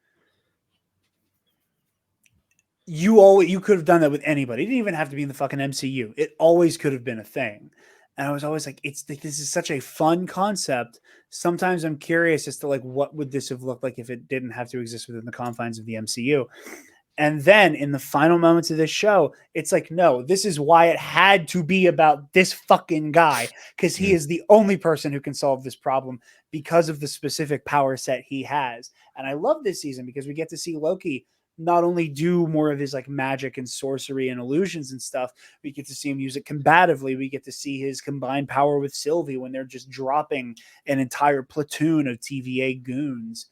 You could have done that with anybody. It didn't even have to be in the fucking MCU. It always could have been a thing. And I was always like, this is such a fun concept. Sometimes I'm curious as to, like, what would this have looked like if it didn't have to exist within the confines of the MCU. And then in the final moments of this show, it's like, no, this is why it had to be about this fucking guy, because he is the only person who can solve this problem because of the specific power set he has. And I love this season because we get to see Loki not only do more of his, like, magic and sorcery and illusions and stuff, we get to see him use it combatively. We get to see his combined power with Sylvie when they're just dropping an entire platoon of TVA goons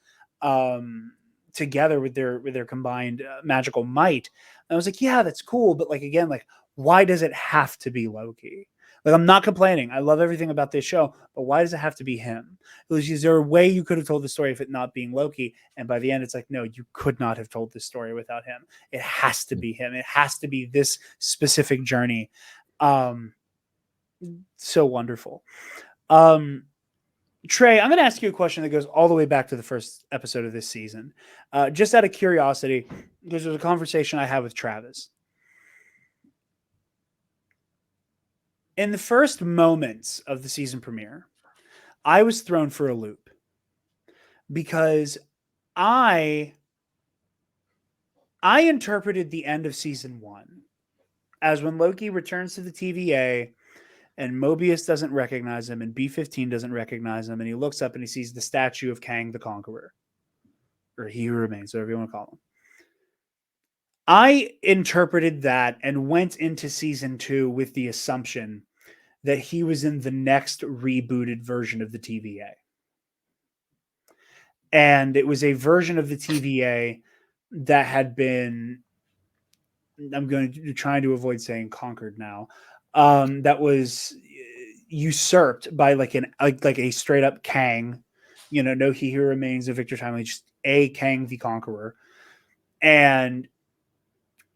together with their combined magical might. And I was like, yeah, that's cool. But, like, again, like, why does it have to be Loki? Like, I'm not complaining. I love everything about this show, but why does it have to be him? Is there a way you could have told the story if it not being Loki? And by the end, it's like, no, you could not have told this story without him. It has to be him. It has to be this specific journey. So wonderful. Trey, I'm going to ask you a question that goes all the way back to the first episode of this season. Just out of curiosity, because there's a conversation I had with Travis. In the first moments of the season premiere, I was thrown for a loop because I interpreted the end of season 1 as when Loki returns to the TVA and Mobius doesn't recognize him and B-15 doesn't recognize him, and he looks up and he sees the statue of Kang the Conqueror, or He Who Remains, whatever you want to call him. I interpreted that and went into season 2 with the assumption that he was in the next rebooted version of the TVA. And it was a version of the TVA that had been, I'm going to try to avoid saying conquered now, that was usurped by like a straight up Kang, you know, no He Who Remains, a Victor Timely, just a Kang the Conqueror. And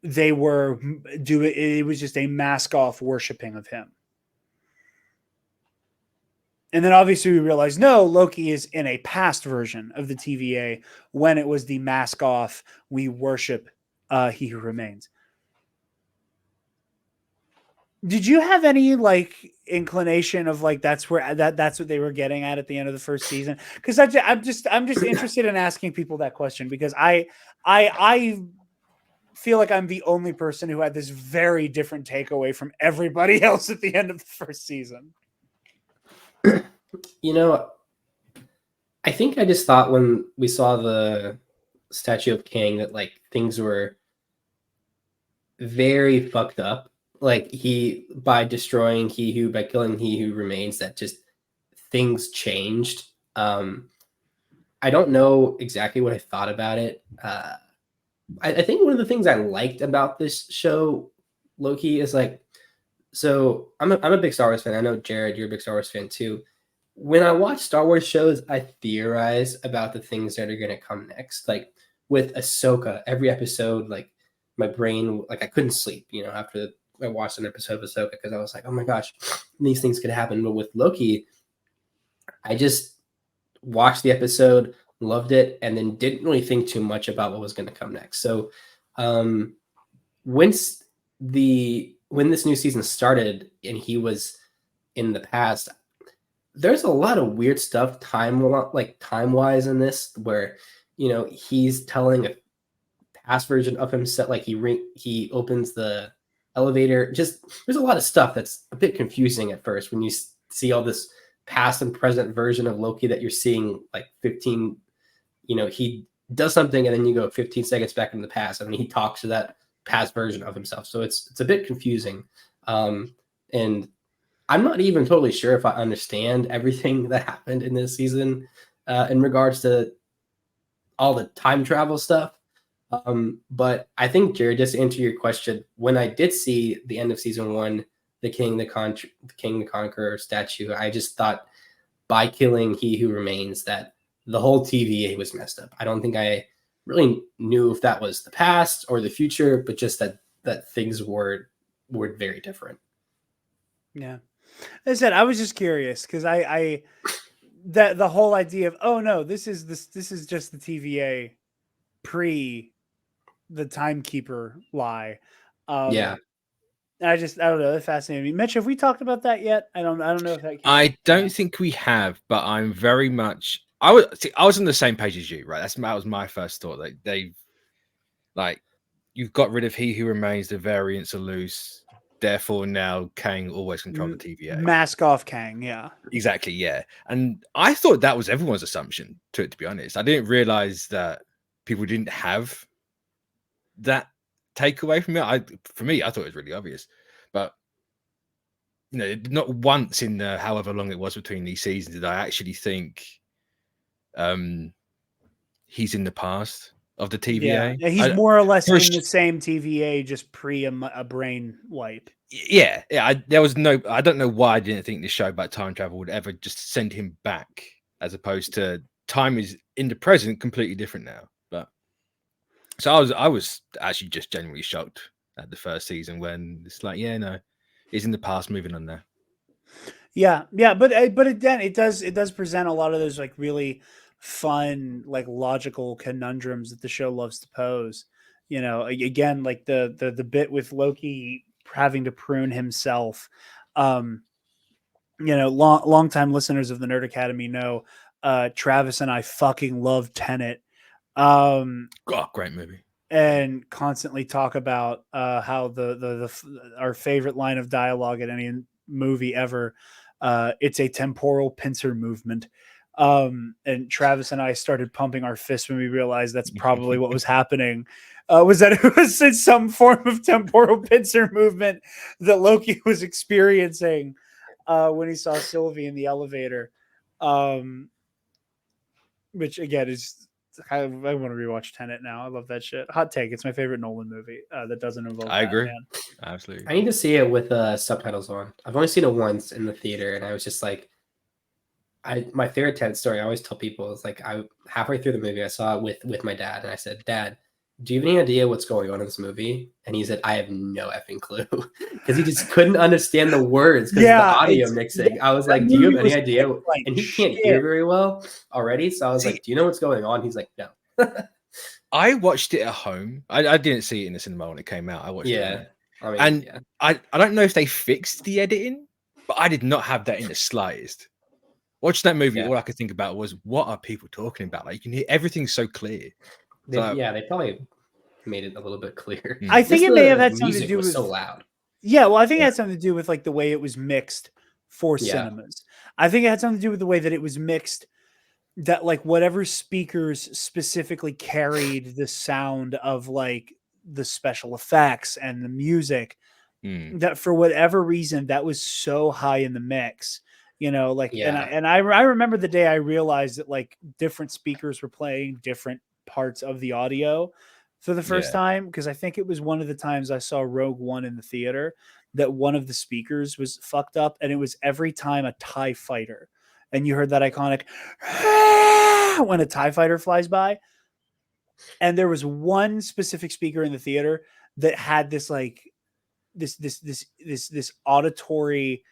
they were it was just a mask off worshiping of him. And then obviously we realized, no, Loki is in a past version of the TVA when it was the mask off, we worship He Who Remains. Did you have any like inclination of like that's where that's what they were getting at the end of the first season? Because I'm just interested in asking people that question, because I feel like I'm the only person who had this very different takeaway from everybody else at the end of the first season. You know, I think I just thought when we saw the statue of Kang that like things were very fucked up. Like by killing He Who Remains, that just things changed. I don't know exactly what I thought about it. I think one of the things I liked about this show, Loki, is like, so I'm a big Star Wars fan. I know, Jarod, you're a big Star Wars fan too. When I watch Star Wars shows, I theorize about the things that are going to come next. Like with Ahsoka, every episode, like my brain, like I couldn't sleep, you know, after I watched an episode of Ahsoka, because I was like, oh my gosh, these things could happen. But with Loki, I just watched the episode, loved it, and then didn't really think too much about what was going to come next. So when this new season started and he was in the past, there's a lot of weird stuff time-wise in this, where, you know, he's telling a past version of himself, like he opens the elevator. Just there's a lot of stuff that's a bit confusing at first when you see all this past and present version of Loki that you're seeing, like 15, you know, he does something and then you go 15 seconds back in the past and he talks to that past version of himself. So it's a bit confusing. And I'm not even totally sure if I understand everything that happened in this season in regards to all the time travel stuff. But I think, Jared, just to answer your question, when I did see the end of season 1, the King the Conqueror statue, I just thought by killing He Who Remains that the whole TVA was messed up. I don't think I really knew if that was the past or the future, but just that things were very different. Yeah. As I said, I was just curious because I that the whole idea of, oh no, this is just the TVA pre the timekeeper lie. Yeah. I don't know. That fascinated me. Mitch, have we talked about that yet? I don't know if that. I don't think we have, but I'm very much. I was on the same page as you, right? That was my first thought. Like you've got rid of He Who Remains. The variants are loose. Therefore, now Kang always controls the TVA. Mask off Kang, yeah. Exactly, yeah. And I thought that was everyone's assumption, to be honest. I didn't realize that people didn't have that takeaway from it. For me, I thought it was really obvious. But not once in the however long it was between these seasons did I actually think he's in the past of the TVA. Yeah, he's more or less in the same TVA, just pre a brain wipe. Yeah. There was no. I don't know why I didn't think this show about time travel would ever just send him back, as opposed to time is in the present, completely different now. But so I was actually just genuinely shocked at the first season when it's like, yeah, no, he's in the past, moving on there. Yeah, but again, it does present a lot of those like really fun, like logical conundrums that the show loves to pose. Again, like the bit with Loki having to prune himself. Long time listeners of the Nerd Academy know Travis and I fucking love Tenet. Great movie. And constantly talk about how our favorite line of dialogue in any movie ever, it's a temporal pincer movement. And Travis and I started pumping our fists when we realized that's probably what was happening. Was that it was in some form of temporal pincer movement that Loki was experiencing when he saw Sylvie in the elevator. Which again is, I want to rewatch Tenet now. I love that shit. Hot take. It's my favorite Nolan movie that doesn't involve I agree. Batman. Absolutely. I need to see it with subtitles on. I've only seen it once in the theater, and I was just like, my favorite Tenet story. I always tell people is like, I halfway through the movie, I saw it with my dad, and I said, Dad, do you have any idea what's going on in this movie? And he said, I have no effing clue, because he just couldn't understand the words because of the audio mixing. I was like, do you have any idea? And he can't hear very well already. So I was like, do you know what's going on? He's like, no. I watched it at home. I didn't see it in the cinema when it came out. I watched it. I don't know if they fixed the editing, but I did not have that in the slightest. Watching that movie, all I could think about was, what are people talking about? Like, you can hear everything so clear. They probably made it a little bit clearer. I think it may have had something to do with so loud. Yeah, well, I think it had something to do with like the way it was mixed for cinemas. I think it had something to do with the way that it was mixed, that like whatever speakers specifically carried the sound of like the special effects and the music, that for whatever reason that was so high in the mix. And I remember the day I realized that like different speakers were playing different parts of the audio for the first time, because I think it was one of the times I saw Rogue One in the theater that one of the speakers was fucked up, and it was every time a TIE fighter, and you heard that iconic when a TIE fighter flies by, and there was one specific speaker in the theater that had this like this auditory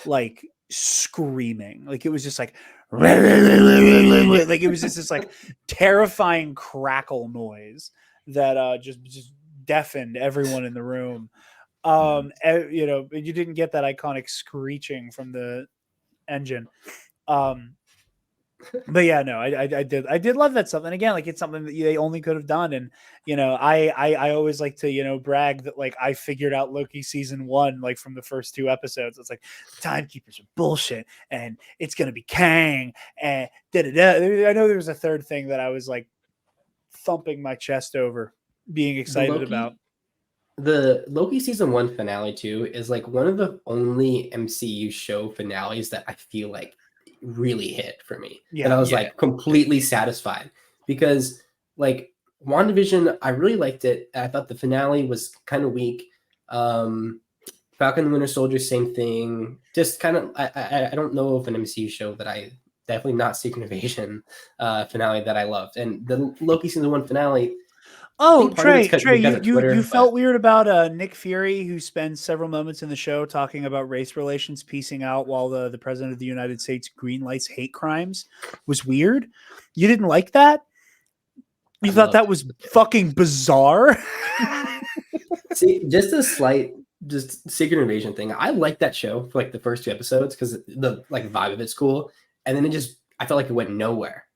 like screaming, like it was just like it was just this like terrifying crackle noise that just deafened everyone in the room. You didn't get that iconic screeching from the engine. But yeah, no, I did love that stuff. And again, like it's something that they only could have done. And I always like to brag that like I figured out Loki season 1 like from the first 2 episodes. It's like timekeepers are bullshit, and it's gonna be Kang and da-da-da. I know there was a third thing that I was like thumping my chest over, being excited about. The Loki season 1 finale too is like one of the only MCU show finales that I feel like really hit for me. That I was like completely satisfied, because like WandaVision, I really liked it. I thought the finale was kind of weak. Falcon and Winter Soldier, same thing. Just kind of, I don't know of an MCU show that I definitely not Secret Invasion finale that I loved, and the Loki season 1 finale. Oh, Trey, because of Twitter, you felt weird about Nick Fury, who spends several moments in the show talking about race relations, piecing out while the president of the United States greenlights hate crimes, was weird. You didn't like that? You thought that was fucking bizarre? See, just a slight Secret Invasion thing. I like that show for like the first 2 episodes because the like vibe of it's cool, and then I felt like it went nowhere.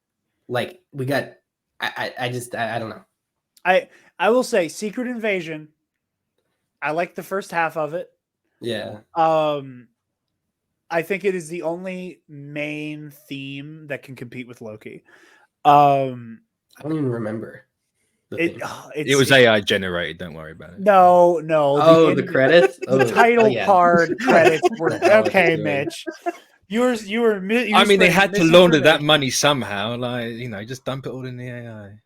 Like we got, I don't know. I will say Secret Invasion, I like the first half of it. Yeah. I think it is the only main theme that can compete with Loki. I don't even remember. It was AI generated. Don't worry about it. No. Oh, the credits. The title card credits were okay, Mitch. You were. I mean, they had to launder that money somehow. Like, just dump it all in the AI.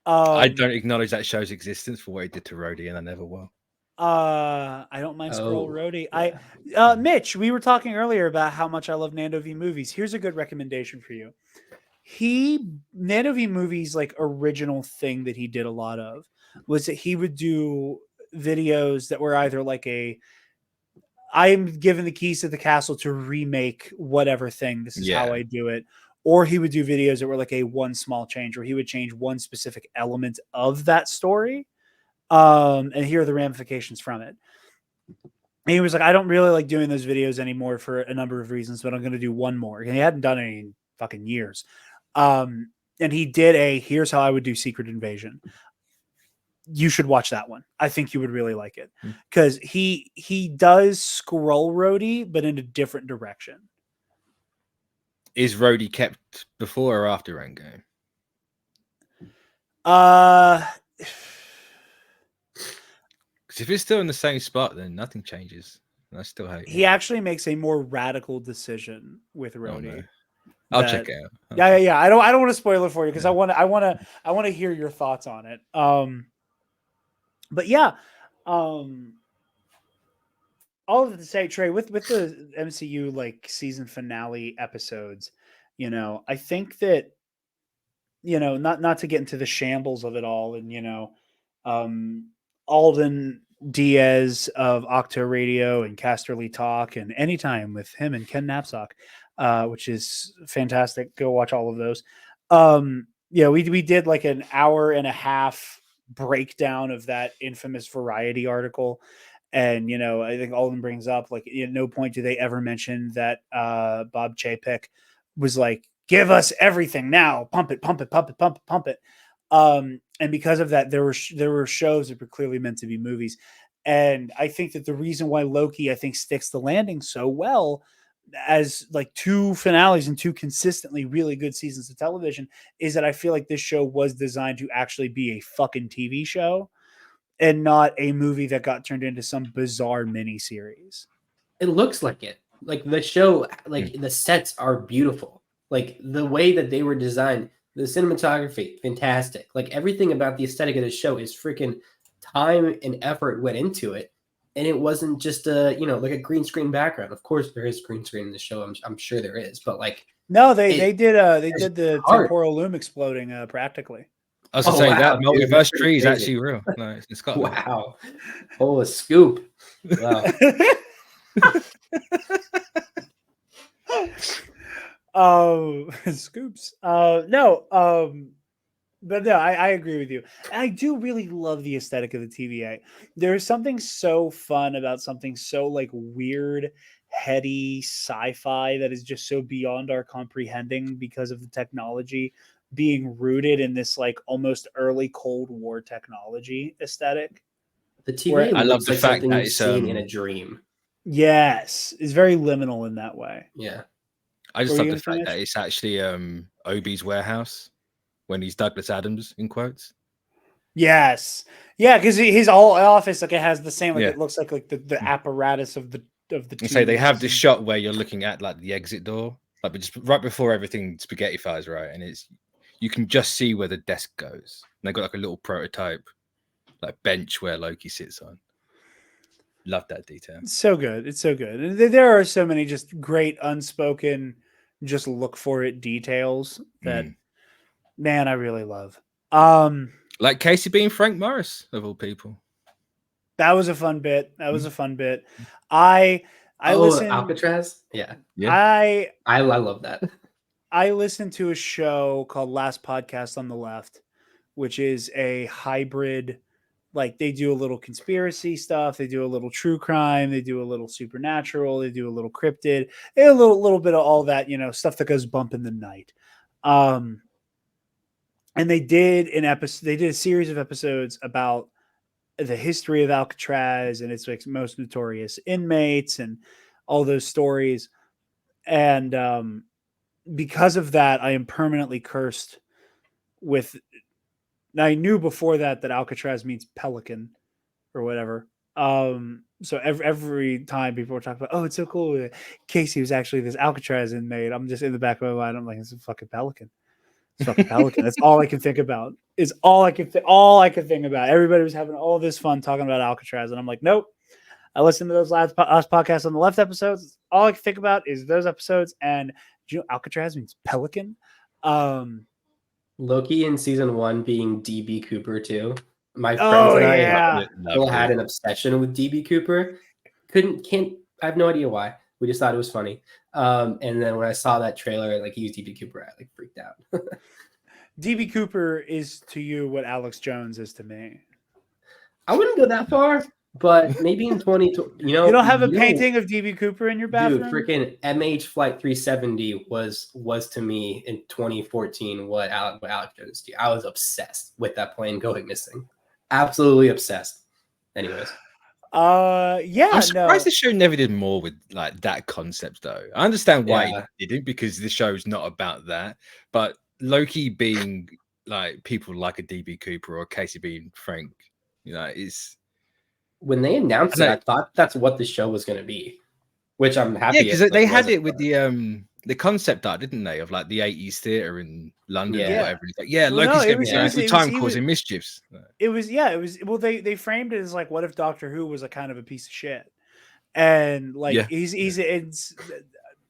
I don't acknowledge that show's existence for what it did to Rhodey, and I never will. I don't mind Scroll Rhodey. Mitch, we were talking earlier about how much I love Nando V movies. Here's a good recommendation for you. Nando V movies, like original thing that he did a lot of was that he would do videos that were either like I'm given the keys to the castle to remake whatever thing. This is how I do it. Or he would do videos that were like a one small change, where he would change one specific element of that story. And here are the ramifications from it. And he was like, I don't really like doing those videos anymore for a number of reasons, but I'm going to do one more. And he hadn't done any in fucking years. And he did here's how I would do Secret Invasion. You should watch that one. I think you would really like it, because he does Skrull Rhodey, but in a different direction. Is Rhodey kept before or after Endgame? Because if it's still in the same spot, then nothing changes. I still hate it. He actually makes a more radical decision with Rhodey. Oh, no. I'll check it out. Yeah. I don't want to spoil it for you, because I want to hear your thoughts on it. But yeah, all of it to say, Trey, with the MCU like season finale episodes, I think that, not to get into the shambles of it all, and Alden Diaz of Octo Radio and Casterly Talk and Anytime with him and Ken Knapsack, which is fantastic. Go watch all of those. We did like an hour and a half breakdown of that infamous Variety article. And, I think Alden brings up, like, at no point do they ever mention that Bob Chapek was like, give us everything now, pump it. And because of that, there were shows that were clearly meant to be movies. And I think that the reason why Loki, I think, sticks the landing so well as like 2 finales and 2 consistently really good seasons of television is that I feel like this show was designed to actually be a fucking TV show and not a movie that got turned into some bizarre mini series. It looks like it. Like the show, like the sets are beautiful. Like the way that they were designed, the cinematography, fantastic. Like everything about the aesthetic of the show is freaking time and effort went into it. And it wasn't just like a green screen background. Of course there is green screen in the show. I'm sure there is, but like no, they did the temporal loom exploding practically. I was saying that multiverse tree is actually real. No, it's got wow. Oh, a scoop. Wow. Scoops. But no, I agree with you. I do really love the aesthetic of the TVA. There's something so fun about something so like weird, heady sci-fi that is just so beyond our comprehending because of the technology being rooted in this like almost early Cold War technology aesthetic. The TVA, I love the fact that it's seen in a dream. Yes, it's very liminal in that way. Yeah. I just love the fact that it's actually Obi's warehouse when he's Douglas Adams in quotes. Yes. Yeah, because his whole office like it has the same Yeah. it looks like the apparatus of the And say they have tubes this and- shot where you're looking at like the exit door, like but just right before everything spaghettifies, right? And you can just see where the desk goes. And they got like a little prototype, like bench where Loki sits on. Love that detail. It's so good. It's so good. And there are so many just great unspoken, just look for it details that man, I really love. Like Casey being Frank Morris of all people. That was a fun bit. That was a fun bit. I listened Alcatraz. Yeah. I love that. I listened to a show called Last Podcast on the Left, which is a hybrid. Like they do a little conspiracy stuff, they do a little true crime, they do a little supernatural, they do a little cryptid, a little bit of all that, stuff that goes bump in the night. And they did a series of episodes about the history of Alcatraz and its like most notorious inmates and all those stories. And because of that, I am permanently cursed with. Now, I knew before that Alcatraz means pelican or whatever. So every time people were talking about, oh, it's so cool. Casey was actually this Alcatraz inmate. I'm just in the back of my mind. I'm like, it's a fucking pelican. It's fucking pelican. That's all I can think about. Is all I can think about. Everybody was having all this fun talking about Alcatraz, and I'm like, nope. I listened to those last podcasts on the left episodes. All I can think about is those episodes, and Alcatraz means pelican. Loki in season 1 being DB Cooper too. My friends and I still had an obsession with DB Cooper. I have no idea why. We just thought it was funny. And then when I saw that trailer, like he used DB Cooper, I like freaked out. DB Cooper is to you what Alex Jones is to me. I wouldn't go that far, but maybe in 2020, you don't have a painting of DB Cooper in your bathroom? Dude, freaking MH Flight 370 was to me in 2014 what Alex Jones did. I was obsessed with that plane going missing. Absolutely obsessed. Anyways. I'm surprised the show never did more with like that concept though. I understand why it didn't, because the show's not about that. But Loki being like people like a DB Cooper or Casey being Frank, is when they announced it, I thought that's what the show was going to be, which I'm happy. Yeah, because they had it with the concept art, didn't they, of like the 80s theater in London or whatever. It's like, Loki's going to be Frank with time causing mischiefs. It was well, they framed it as like, what if Doctor Who was a kind of a piece of shit, and like it's.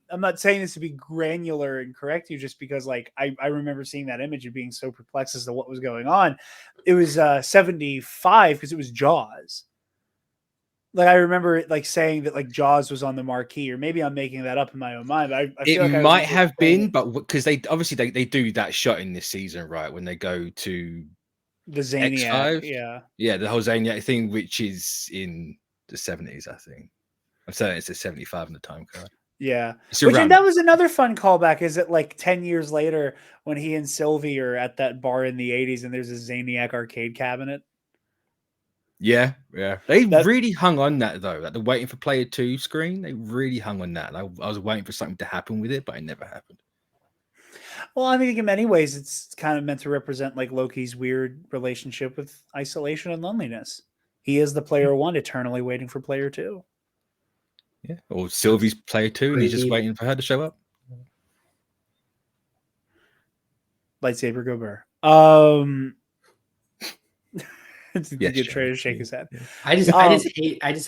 I'm not saying this to be granular and correct you, just because like I remember seeing that image and being so perplexed as to what was going on. It was 75 because it was Jaws. Like I remember it like saying that like Jaws was on the marquee, or maybe I'm making that up in my own mind. But I feel like it might have been, but because they obviously they do that shot in this season, right? When they go to the Zaniac, yeah, the whole Zaniac thing, which is in the 70s, I think. I'm saying it's the 75 in the time card. Yeah, that was another fun callback. Is it like 10 years later when he and Sylvie are at that bar in the 80s and there's a Zaniac arcade cabinet? Yeah. They really hung on that though. Like the waiting for player 2 screen, they really hung on that. I was waiting for something to happen with it, but it never happened. Well, I mean, in many ways, it's kind of meant to represent like Loki's weird relationship with isolation and loneliness. He is the player 1 eternally waiting for player 2. Yeah, or Sylvie's player 2, and he's just waiting for her to show up. Lightsaber go burr. Get Trey to shake his head. I just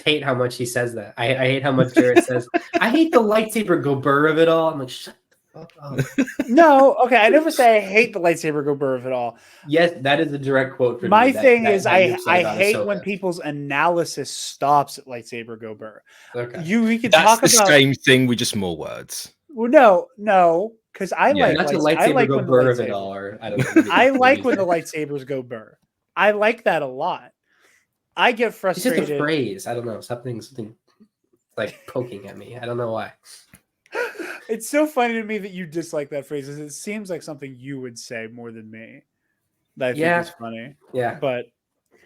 hate how much he says that. I hate how much Jarod says. I hate the lightsaber go burr of it all. I'm like, shut the fuck up. No, okay. I never say I hate the lightsaber go burr of it all. Yes, that is a direct quote from my thing is I hate when people's analysis stops at lightsaber go burr. Okay. We can talk about the same thing with just more words. Well, no, because I like lightsaber go burr of it all. Or I don't know. I like when the lightsabers go burr. I like that a lot. I get frustrated. It's just a phrase. I don't know. Something like poking at me. I don't know why. It's so funny to me that you dislike that phrase. It seems like something you would say more than me. That I think is funny. Yeah. But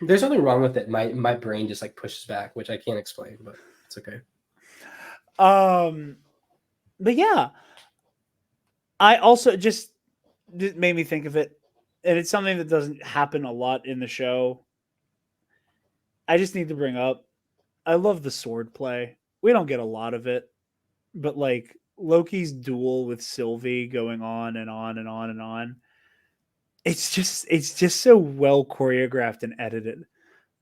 there's nothing wrong with it. My brain just like pushes back, which I can't explain, but it's okay. But yeah. I also just made me think of it. and it's something that doesn't happen a lot in the show. I just need to bring up, I love the sword play. We don't get a lot of it, but like Loki's duel with Sylvie going on and on and on and on. It's just so well choreographed and edited.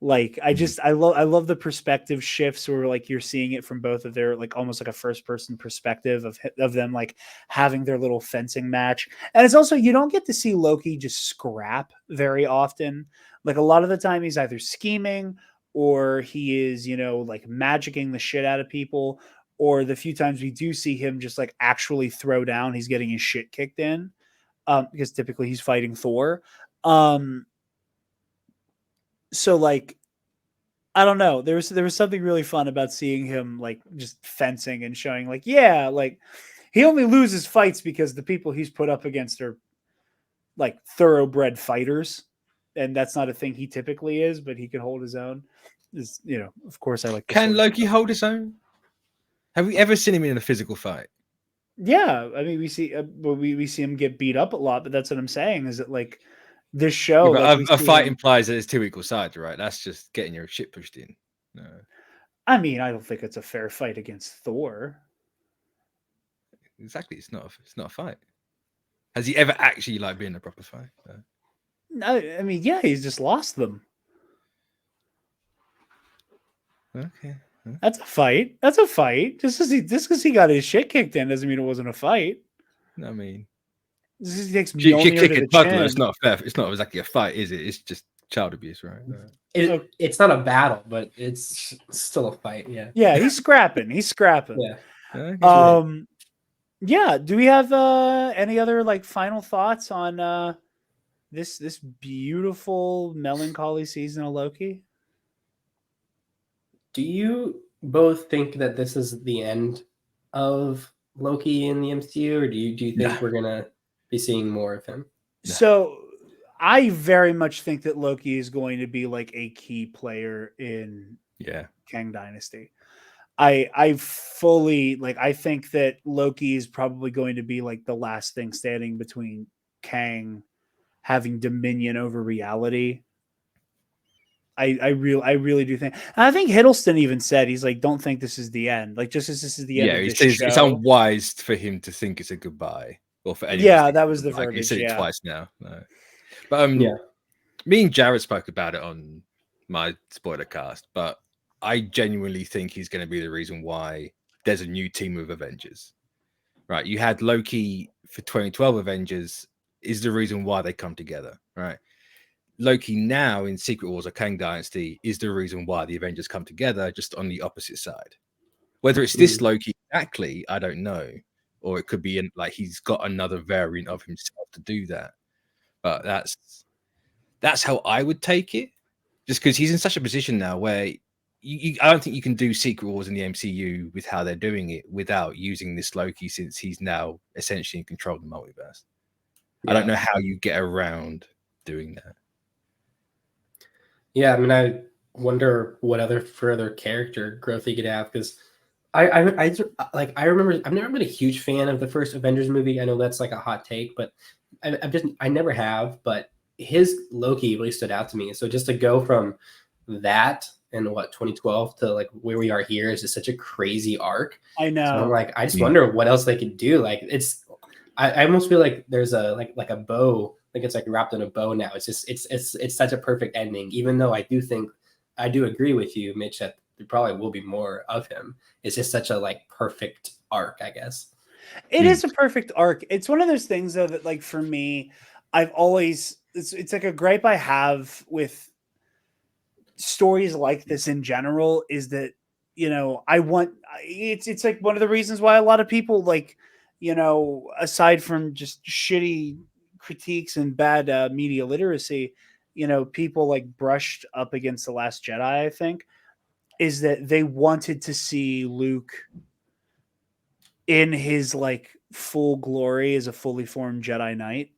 Like I love the perspective shifts where like you're seeing it from both of their like almost like a first person perspective of them like having their little fencing match. And it's also, you don't get to see Loki just scrap very often. Like a lot of the time he's either scheming or he is, like magicking the shit out of people, or the few times we do see him just like actually throw down, he's getting his shit kicked in. Because typically he's fighting Thor. So like, I don't know. There was something really fun about seeing him like just fencing and showing like, yeah, like he only loses fights because the people he's put up against are like thoroughbred fighters, and that's not a thing he typically is, but he can hold his own. Is of course I like. Can Loki hold his own? Have we ever seen him in a physical fight? Yeah, I mean we see we see him get beat up a lot, but that's what I'm saying is that like. This show, yeah, like a fight implies that it's two equal sides, right? That's just getting your shit pushed in. No. I mean, I don't think it's a fair fight against Thor. Exactly, it's not a fight. Has he ever actually like been in a proper fight? No, I mean, yeah, he's just lost them. Okay, that's a fight. That's a fight. Just because he got his shit kicked in doesn't mean it wasn't a fight. I mean. He takes Mjolnir to the chin. It's not fair. It's not exactly a fight, is it? It's just child abuse, right? It's not a battle, but it's still a fight. Yeah. Yeah, he's scrapping. He's scrapping. Yeah. Yeah. Do we have any other like final thoughts on this beautiful melancholy season of Loki? Do you both think that this is the end of Loki in the MCU, or do you think we're gonna be seeing more of him? So I very much think that Loki is going to be like a key player in Kang Dynasty. I fully like, I think that Loki is probably going to be like the last thing standing between Kang having dominion over reality. I really do think. And I think Hiddleston even said, he's like, don't think this is the end. Like, just as this is the end of this show. It's unwise for him to think it's a goodbye. Or for anyone. Yeah, that was the verbiage. You said it twice now. No. But me and Jarod spoke about it on my spoiler cast, but I genuinely think he's going to be the reason why there's a new team of Avengers. Right? You had Loki for 2012 Avengers is the reason why they come together, right? Loki now in Secret Wars of Kang Dynasty is the reason why the Avengers come together, just on the opposite side. Whether it's this Loki exactly, I don't know. Or it could be like he's got another variant of himself to do that. But that's how I would take it. Just because he's in such a position now where I don't think you can do Secret Wars in the MCU with how they're doing it without using this Loki, since he's now essentially in control of the multiverse. I don't know how you get around doing that. Yeah, I mean, I wonder what other further character growth he could have, because I remember I've never been a huge fan of the first Avengers movie. I know that's like a hot take, but I never have. But his Loki really stood out to me. So just to go from that in 2012 to like where we are here is just such a crazy arc. I know. So I'm like, I just wonder what else they could do. Like I almost feel like there's a like a bow. Like it's like wrapped in a bow now. It's just it's such a perfect ending. Even though I do agree with you, Mitch, that there probably will be more of him. It's just such a like perfect arc, I guess. It is a perfect arc. It's one of those things though that like for me, I've always it's like a gripe I have with stories like this in general is that it's like one of the reasons why a lot of people like aside from just shitty critiques and bad media literacy, people like brushed up against The Last Jedi, I think, is that they wanted to see Luke in his like full glory as a fully formed Jedi Knight,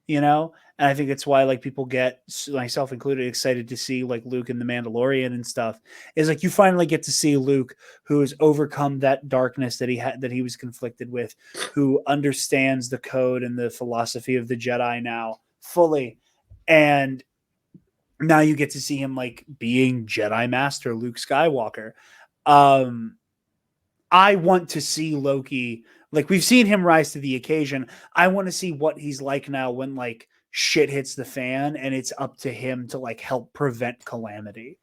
and I think it's why like people get, myself included, excited to see like Luke in The Mandalorian and stuff. Is like you finally get to see Luke who has overcome that darkness that that he was conflicted with, who understands the code and the philosophy of the Jedi now fully. And now you get to see him like being Jedi Master Luke Skywalker. I want to see Loki. Like, we've seen him rise to the occasion. I want to see what he's like now when like shit hits the fan and it's up to him to like help prevent calamity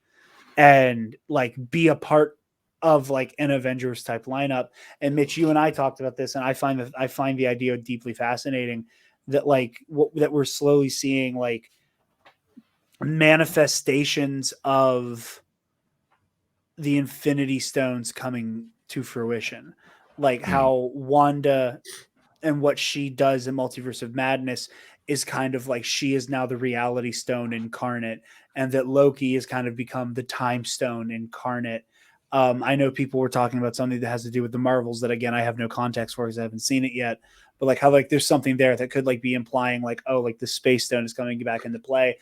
and like be a part of like an Avengers type lineup. And Mitch, you and I talked about this, and I find the idea deeply fascinating that like that we're slowly seeing like manifestations of the Infinity Stones coming to fruition, like how Wanda and what she does in Multiverse of Madness is kind of like she is now the Reality Stone incarnate, and that Loki has kind of become the Time Stone incarnate. I know people were talking about something that has to do with the Marvels that, again, I have no context for because I haven't seen it yet, but like how like there's something there that could like be implying like, oh, like the Space Stone is coming back into play.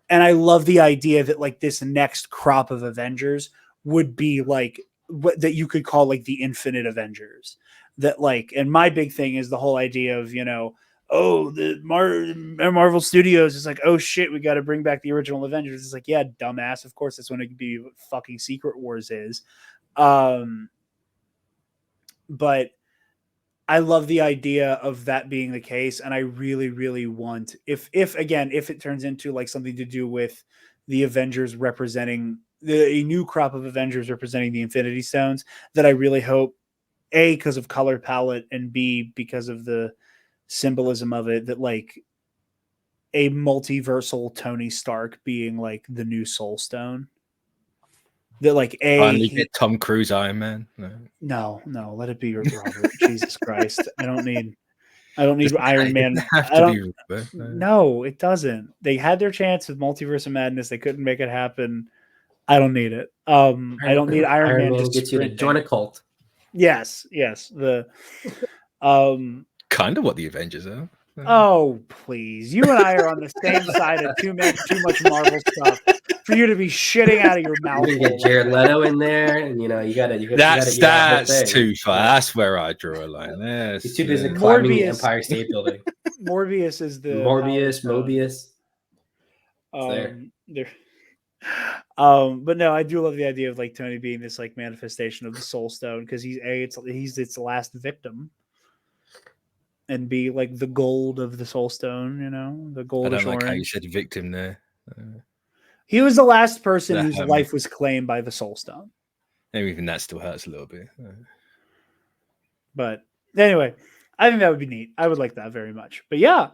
And I love the idea that like this next crop of Avengers would be like what that you could call like the Infinite Avengers. That like, and my big thing is the whole idea of, you know, oh, the Marvel Studios is like, oh shit, we got to bring back the original Avengers. It's like, yeah, dumbass. Of course, that's when it could be what fucking Secret Wars is. But I love the idea of that being the case, and I really, really want if it turns into like something to do with the Avengers representing a new crop of Avengers representing the Infinity Stones, that I really hope, A, because of color palette, and B, because of the symbolism of it, that like a multiversal Tony Stark being like the new Soul Stone. That like finally get Tom Cruise Iron Man. No, let it be Robert. Jesus Christ. I don't need Iron Man. No, it doesn't. They had their chance with Multiverse of Madness. They couldn't make it happen. I don't need it. I don't need Iron Man gets you to join a cult. Yes. The kind of what the Avengers are. Oh, please. You and I are on the same side of too much Marvel stuff for you to be shitting out of your mouth. You can get Jared Leto in there, and you know, you gotta that's too far. That's where I draw a line. He's too busy climbing the Empire State Building. Morbius is the Mobius. But no, I do love the idea of like Tony being this like manifestation of the Soul Stone, because he's its last victim. And be like the gold of the Soul Stone, you know, the goldish orange. I don't like how you said victim there. He was the last person whose life was claimed by the Soul Stone. Maybe even that still hurts a little bit. But anyway, I think that would be neat. I would like that very much. But yeah,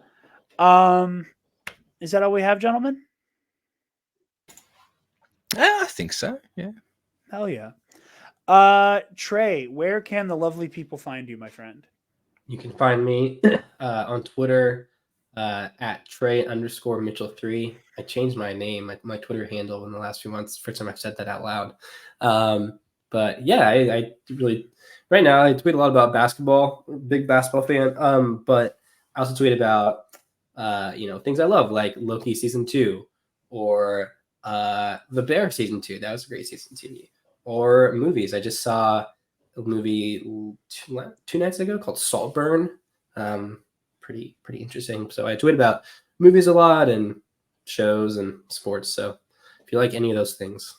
is that all we have, gentlemen? I think so. Yeah. Hell yeah. Trey, where can the lovely people find you, my friend? You can find me on Twitter at Trey_Mitchell3. I changed my name, my Twitter handle in the last few months. First time I've said that out loud. But yeah, I really, right now I tweet a lot about basketball, big basketball fan. But I also tweet about, things I love, like Loki season 2 or The Bear season 2. That was a great season 2. Or movies. I just saw a movie 2 nights ago called Saltburn. Pretty interesting. So I tweet about movies a lot and shows and sports. So if you like any of those things,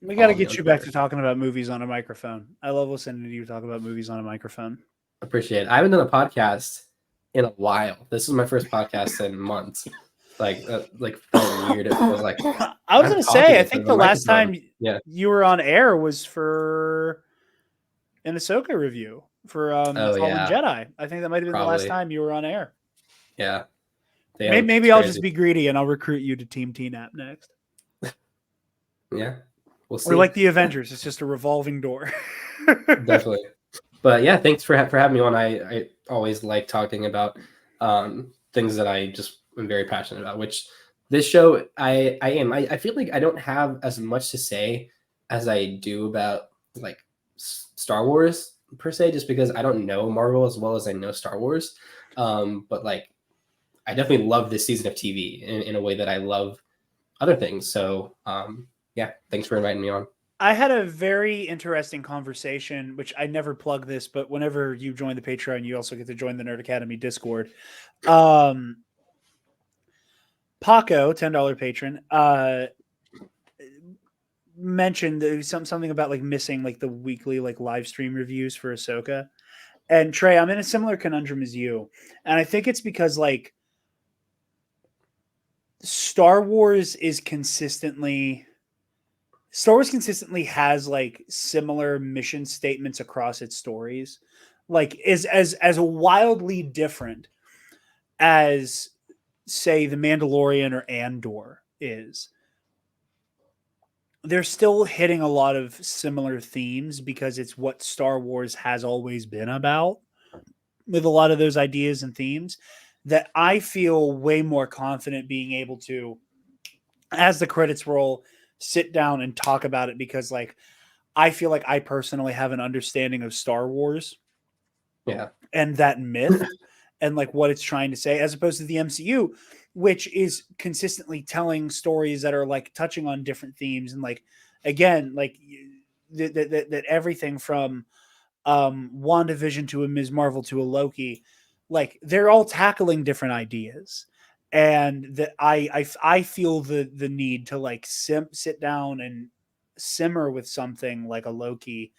we got to get you back to talking about movies on a microphone. I love listening to you talk about movies on a microphone. Appreciate it. I haven't done a podcast in a while. This is my first podcast in months. Like felt weird. It was like I was going to say, I think the last time you were on air was for an Ahsoka review for Fallen Jedi. I think that might have been the last time you were on air. Yeah. Maybe I'll just be greedy and I'll recruit you to Team TNAP next. Yeah. We'll see. We're like the Avengers. It's just a revolving door. Definitely. But yeah, thanks for having me on. I always like talking about things that I just am very passionate about, which this show I am. I feel like I don't have as much to say as I do about like Star Wars per se, just because I don't know Marvel as well as I know Star Wars. But like, I definitely love this season of TV in a way that I love other things. So yeah, thanks for inviting me on. I had a very interesting conversation, which I never plug this, but whenever you join the Patreon, you also get to join the Nerd Academy Discord. Paco, $10 patron, mentioned something about like missing like the weekly like live stream reviews for Ahsoka. And Trey, I'm in a similar conundrum as you, and I think it's because like Star Wars consistently has like similar mission statements across its stories, like is as wildly different as say the Mandalorian or Andor is. They're still hitting a lot of similar themes because it's what Star Wars has always been about, with a lot of those ideas and themes, that I feel way more confident being able to, as the credits roll, sit down and talk about it, because like I feel like I personally have an understanding of Star Wars, and that myth and like what it's trying to say, as opposed to the MCU, which is consistently telling stories that are like touching on different themes, and like again, like that everything from WandaVision to a Ms. Marvel to a Loki, like they're all tackling different ideas, and that I feel the need to like sit down and simmer with something like a Loki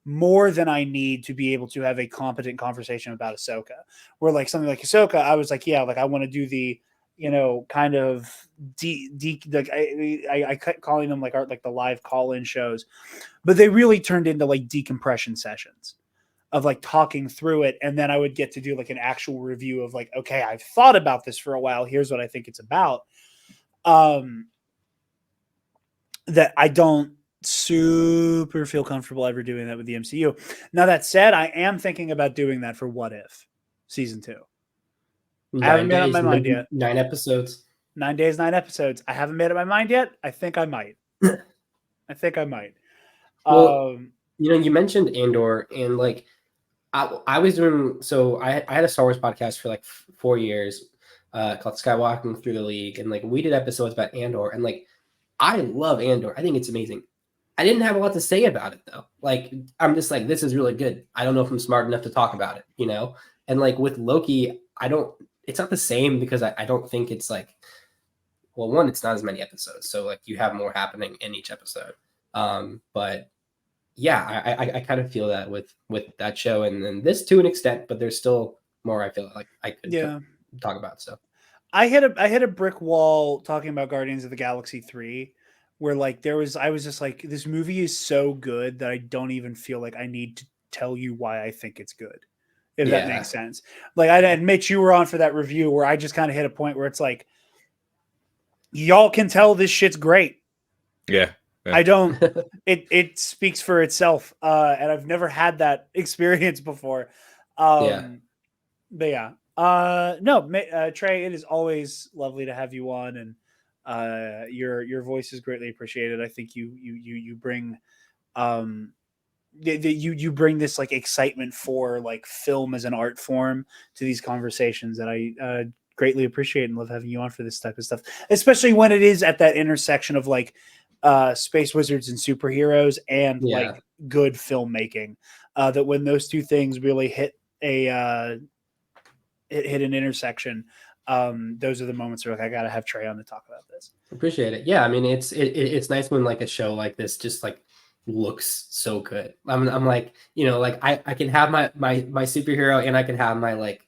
more than I need to be able to have a competent conversation about Ahsoka. Where like something like Ahsoka, I was like, yeah, like I want to do the, kind of like I kept calling them like the live call-in shows, but they really turned into like decompression sessions of like talking through it, and then I would get to do like an actual review of like, okay, I've thought about this for a while, here's what I think it's about. That I don't super feel comfortable ever doing that with the MCU. Now that said, I am thinking about doing that for What If season 2. I haven't made up my mind yet. 9 episodes. 9 days, 9 episodes. I haven't made up my mind yet. I think I might. Well, you mentioned Andor, and like I was doing, so I had a Star Wars podcast for like 4 years called Skywalking Through the League, and like we did episodes about Andor, and like I love Andor. I think it's amazing. I didn't have a lot to say about it though. Like I'm just like, this is really good. I don't know if I'm smart enough to talk about it, And like with Loki, it's not the same, because I don't think it's like, well, one, it's not as many episodes, so like you have more happening in each episode. But yeah, I kind of feel that with that show, and then this to an extent, but there's still more I feel like I could talk about. So I hit a brick wall talking about Guardians of the Galaxy 3, where like I was just like, this movie is so good that I don't even feel like I need to tell you why I think it's good, if that makes sense. Like I admit you were on for that review where I just kind of hit a point where it's like, y'all can tell this shit's great. Yeah. I don't. It speaks for itself, and I've never had that experience before. But yeah, no, Trey, it is always lovely to have you on, and your voice is greatly appreciated. I think you bring you bring this like excitement for like film as an art form to these conversations that I greatly appreciate, and love having you on for this type of stuff, especially when it is at that intersection of like space wizards and superheroes and like good filmmaking, that when those two things really hit an intersection, those are the moments where like I gotta have Trey on to talk about this. Appreciate it. Yeah, I mean it's nice when like a show like this just like looks so good. I'm like, like I can have my superhero, and I can have my like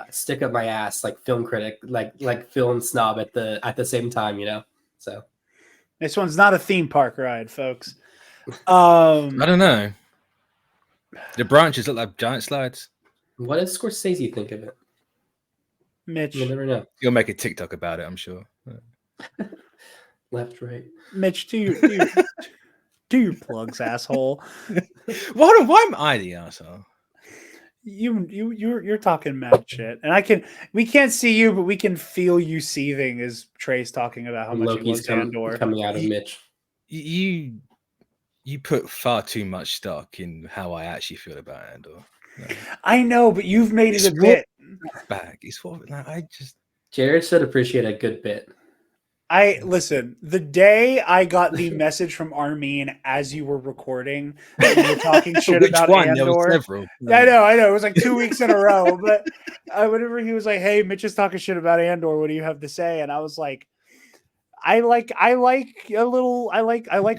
stick up my ass like film critic, like film snob at the same time, So this one's not a theme park ride, folks. I don't know. The branches look like giant slides. What does Scorsese think of it? Mitch, you never know. You'll make a TikTok about it, I'm sure. Left, right. Mitch, do your plugs, asshole. Why am I the asshole? You're talking mad shit, and we can't see you, but we can feel you seething as Trey's talking about how much Loki's he loves Andor coming out of Mitch. You put far too much stock in how I actually feel about Andor. I know, but you've made it a bit. Back. It's what I just. Jarod should appreciate a good bit. Listen, the day I got the message from Armin as you were recording, that you were talking shit Which about one? Andor. There were several. I know. It was like 2 weeks in a row. But whenever he was like, "Hey, Mitch is talking shit about Andor. What do you have to say?" And I was like, I like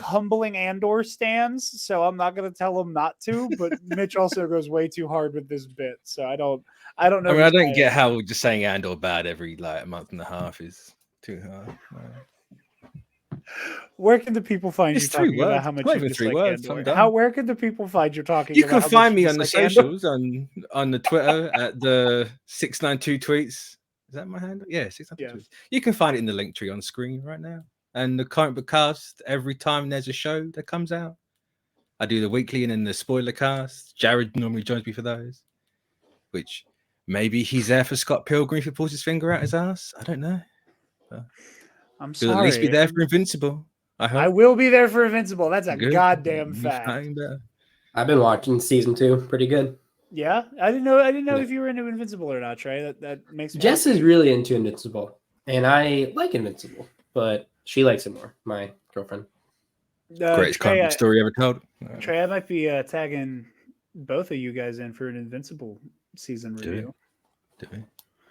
humbling Andor stands, so I'm not gonna tell him not to. But Mitch also goes way too hard with this bit, so I don't know. I mean, I don't get how just saying Andor bad every like a month and a half is too hard. Where can the people find you talking about how much you dislike Andor? Where can the people find you talking? You can about how find much me you on the dislike socials on the Twitter at the 692 tweets. Is that my handle? Yeah, 692 tweets. You can find it in the link tree on screen right now. And the ComicBookCast, every time there's a show that comes out, I do the weekly and then the spoiler cast. Jarod normally joins me for those, which maybe he's there for Scott Pilgrim if he pulls his finger out his ass. I don't know. I'm sorry. He'll at least be there for Invincible. I will be there for Invincible. That's a goddamn fact. I've been watching season 2. Pretty good. Yeah, I didn't know if you were into Invincible or not, Trey. That makes me Jess is really into Invincible, and I like Invincible, but she likes it more. My girlfriend. Greatest comic story ever told. Trey, I might be tagging both of you guys in for an Invincible season review.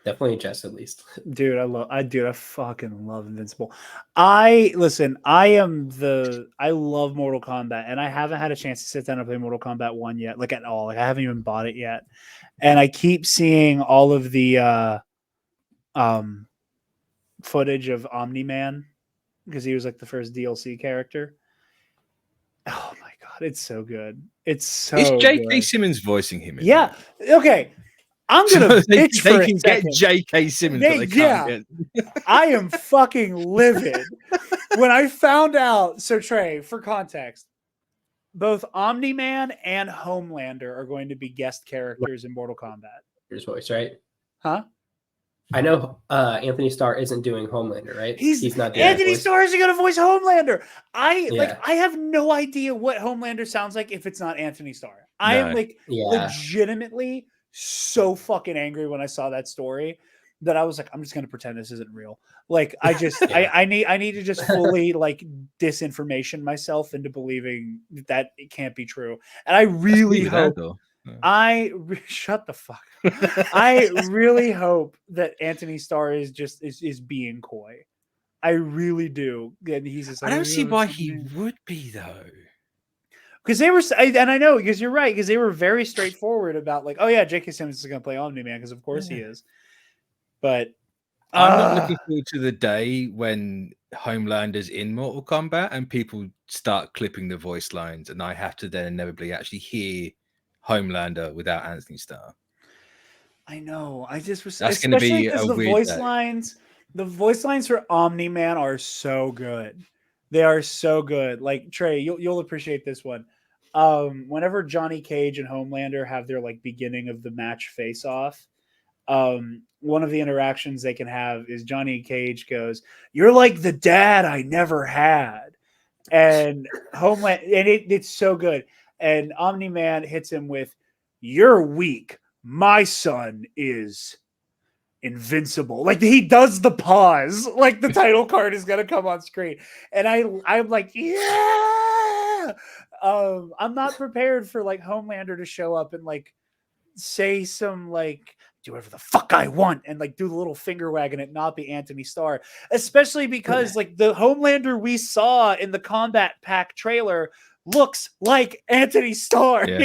Definitely Jess, at least. Dude, I fucking love Invincible. I love Mortal Kombat, and I haven't had a chance to sit down and play Mortal Kombat 1 yet, like at all. Like I haven't even bought it yet. And I keep seeing all of the footage of Omni-Man because he was like the first DLC character. Oh my god, it's so good. It's J.K. Simmons voicing him. Yeah. Okay. I'm gonna bitch for a second. Get J.K. Simmons. I am fucking livid when I found out. So Trey, for context, both Omni-Man and Homelander are going to be guest characters in Mortal Kombat. His voice, right? Huh? I know Anthony Starr isn't doing Homelander, right? He's not doing Anthony Starr isn't going to voice Homelander. I have no idea what Homelander sounds like if it's not Anthony Starr. I am legitimately so fucking angry when I saw that story that I was like, I'm just going to pretend this isn't real. Like, I just, I need to just fully like disinformation myself into believing that it can't be true. And I really hope, shut the fuck up. I really hope that Anthony Starr is just, is being coy. I really do. And he's just like, I don't see why he would be though. Because they were, and I know, because you're right, because they were very straightforward about like, oh yeah, J.K. Simmons is going to play Omni-Man, because of course he is. But I'm not looking forward to the day when Homelander's in Mortal Kombat and people start clipping the voice lines, and I have to then inevitably actually hear Homelander without Anthony Starr. I know. I just was. That's going to be a the weird voice day. lines. The voice lines for Omni-Man are so good. They are so good. Like Trey, you'll appreciate this one. Whenever Johnny Cage and Homelander have their like beginning of the match face off, one of the interactions they can have is Johnny Cage goes, "You're like the dad I never had," and it's so good. And Omni-Man hits him with, "You're weak. My son is invincible." Like he does the pause, like the title card is gonna come on screen, and I'm like, yeah. I'm not prepared for like Homelander to show up and like say some like do whatever the fuck I want and like do the little finger wag and it not be Anthony Starr, especially because like the Homelander we saw in the Combat Pack trailer looks like Anthony Starr. Yeah.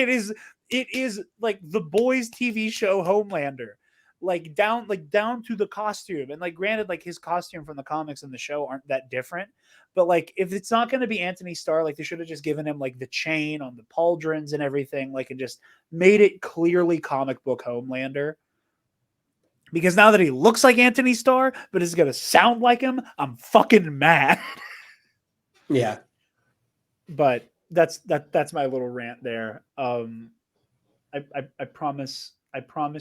It is like the Boys TV show Homelander. Like down to the costume, and like granted, like his costume from the comics and the show aren't that different, but like if it's not going to be Anthony Starr, like they should have just given him like the chain on the pauldrons and everything, like and just made it clearly comic book Homelander. Because now that he looks like Anthony Starr, but is going to sound like him, I'm fucking mad. Yeah, but that's my little rant there. I promise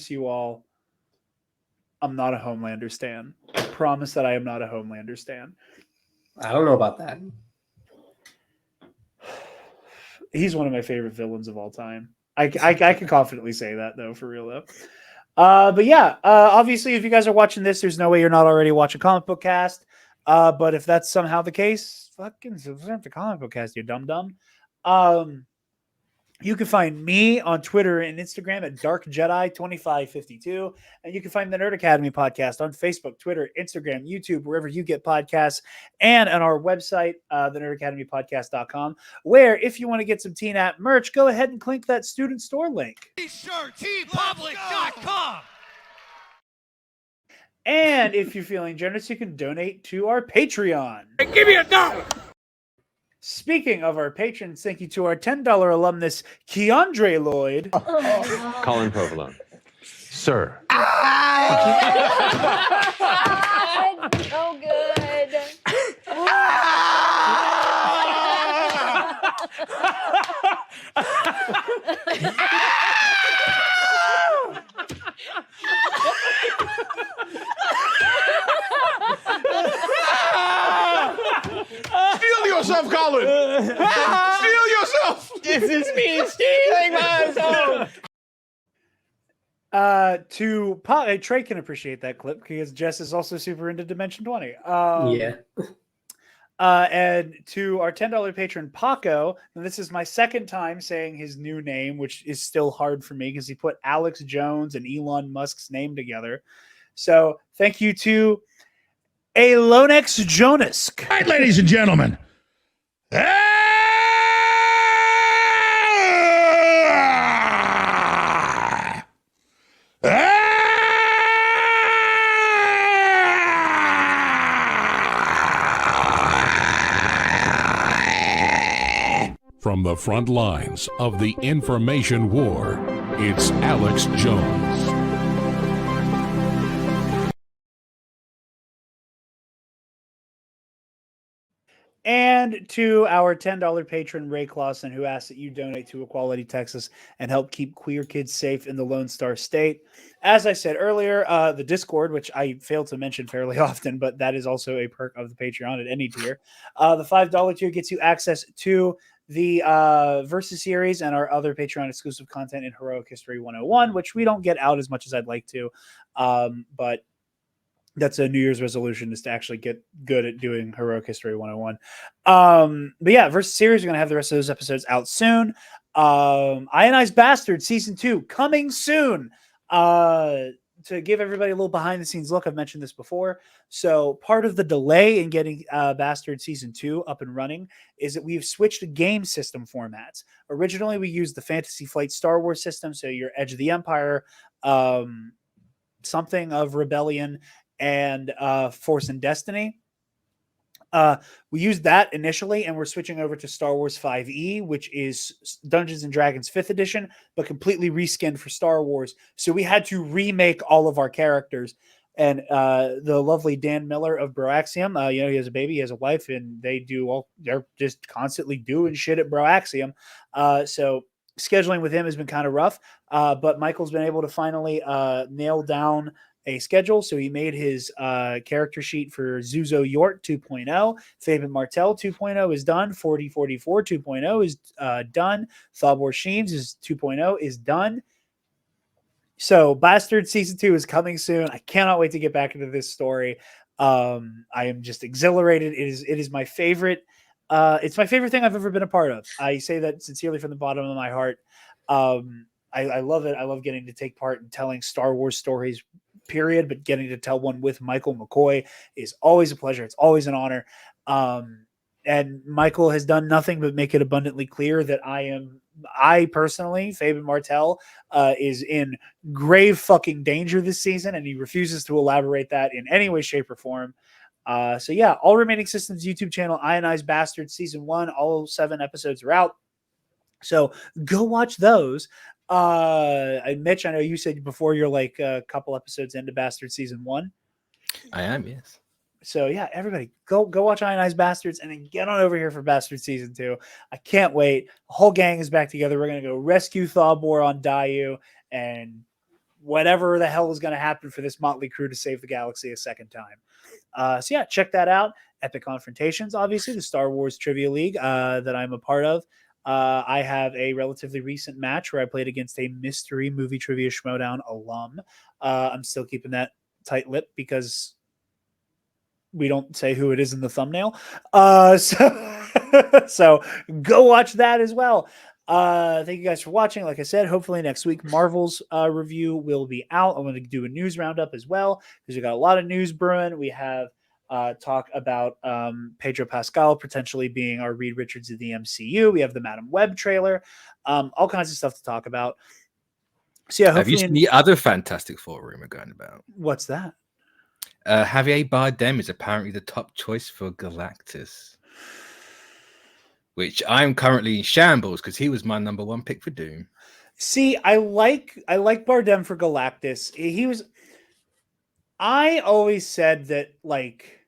you all. I'm not a Homelander stan. I promise that I am not a Homelander stan. I don't know about that. He's one of my favorite villains of all time. I can confidently say that though, for real though. But yeah, obviously, if you guys are watching this, there's no way you're not already watching ComicBookCast. But if that's somehow the case, fucking subscribe to ComicBookCast, you dum-dum. You can find me on Twitter and Instagram at DarkJedi2552. And you can find the Nerd Academy podcast on Facebook, Twitter, Instagram, YouTube, wherever you get podcasts, and on our website, thenerdacademypodcast.com, where if you want to get some TNAP merch, go ahead and click that student store link. tpublic.com. And if you're feeling generous, you can donate to our Patreon. Hey, give me $1. Speaking of our patrons, thank you to our $10 alumnus, Keandre Lloyd. Colin Provolone. Sir. So good. Steal yourself, Colin! Steal yourself! This is me stealing myself. Trey can appreciate that clip because Jess is also super into Dimension 20. Yeah. And to our $10 patron, Paco, and this is my second time saying his new name, which is still hard for me because he put Alex Jones and Elon Musk's name together. So thank you to Alonex Jonas. All right, ladies and gentlemen. From the front lines of the information war, it's Alex Jones. And to our $10 patron, Ray Clausen, who asks that you donate to Equality Texas and help keep queer kids safe in the Lone Star State. As I said earlier, the Discord, which I fail to mention fairly often, but that is also a perk of the Patreon at any tier. The $5 tier gets you access to the Versus series and our other Patreon exclusive content in Heroic History 101, which we don't get out as much as I'd like to. But that's a New Year's resolution, is to actually get good at doing Heroic History 101. But yeah, Versus series, we're going to have the rest of those episodes out soon. Ionized Bastard Season 2 coming soon. To give everybody a little behind the scenes look, I've mentioned this before. So part of the delay in getting Bastard Season 2 up and running is that we've switched to game system formats. Originally, we used the Fantasy Flight Star Wars system, so your Edge of the Empire, something of Rebellion, and Force and Destiny. We used that initially, and we're switching over to Star Wars 5e, which is Dungeons and Dragons 5th edition, but completely reskinned for Star Wars. So we had to remake all of our characters. And the lovely Dan Miller of Broaxium, he has a baby, he has a wife, and they're just constantly doing shit at Broaxium. So scheduling with him has been kind of rough, but Michael's been able to finally nail down a schedule. So he made his character sheet for Zuzo Yort 2.0. Fabian Martel 2.0 is done. 4044 2.0 is done. Thalbor Sheems is 2.0 is done. So Bastard Season 2 is coming soon. I cannot wait to get back into this story. I am just exhilarated. It is my favorite. It's my favorite thing I've ever been a part of. I say that sincerely from the bottom of my heart. I love it. I love getting to take part in telling Star Wars stories, period, but getting to tell one with Michael McCoy is always a pleasure. It's always an honor. And Michael has done nothing but make it abundantly clear that I personally, Fabian Martel, is in grave fucking danger this season, and he refuses to elaborate that in any way, shape, or form. So yeah, All Remaining Systems YouTube channel, Ionized Bastards Season 1, all 7 episodes are out. So go watch those. Mitch, I know you said before you're like a couple episodes into Bastard Season 1. I am, yes. So yeah, everybody go watch Ionized Bastards and then get on over here for Bastard Season 2. I can't wait. The whole gang is back together. We're going to go rescue Thalbor on Dayu and whatever the hell is going to happen for this motley crew to save the galaxy a second time. So yeah, check that out. Epic Confrontations, obviously, the Star Wars Trivia League that I'm a part of. I have a relatively recent match where I played against a mystery movie trivia Schmodown alum. I'm still keeping that tight-lipped because we don't say who it is in the thumbnail. So go watch that as well. Thank you guys for watching. Like I said, hopefully next week Marvel's review will be out. I'm going to do a news roundup as well because we got a lot of news brewing. We have talk about Pedro Pascal potentially being our Reed Richards of the MCU. We have the Madam Web trailer, all kinds of stuff to talk about. So yeah, have you seen the other Fantastic Four rumor going about? What's that? Javier Bardem is apparently the top choice for Galactus, which I'm currently in shambles because he was my number 1 pick for Doom. See, I like Bardem for Galactus. I always said that like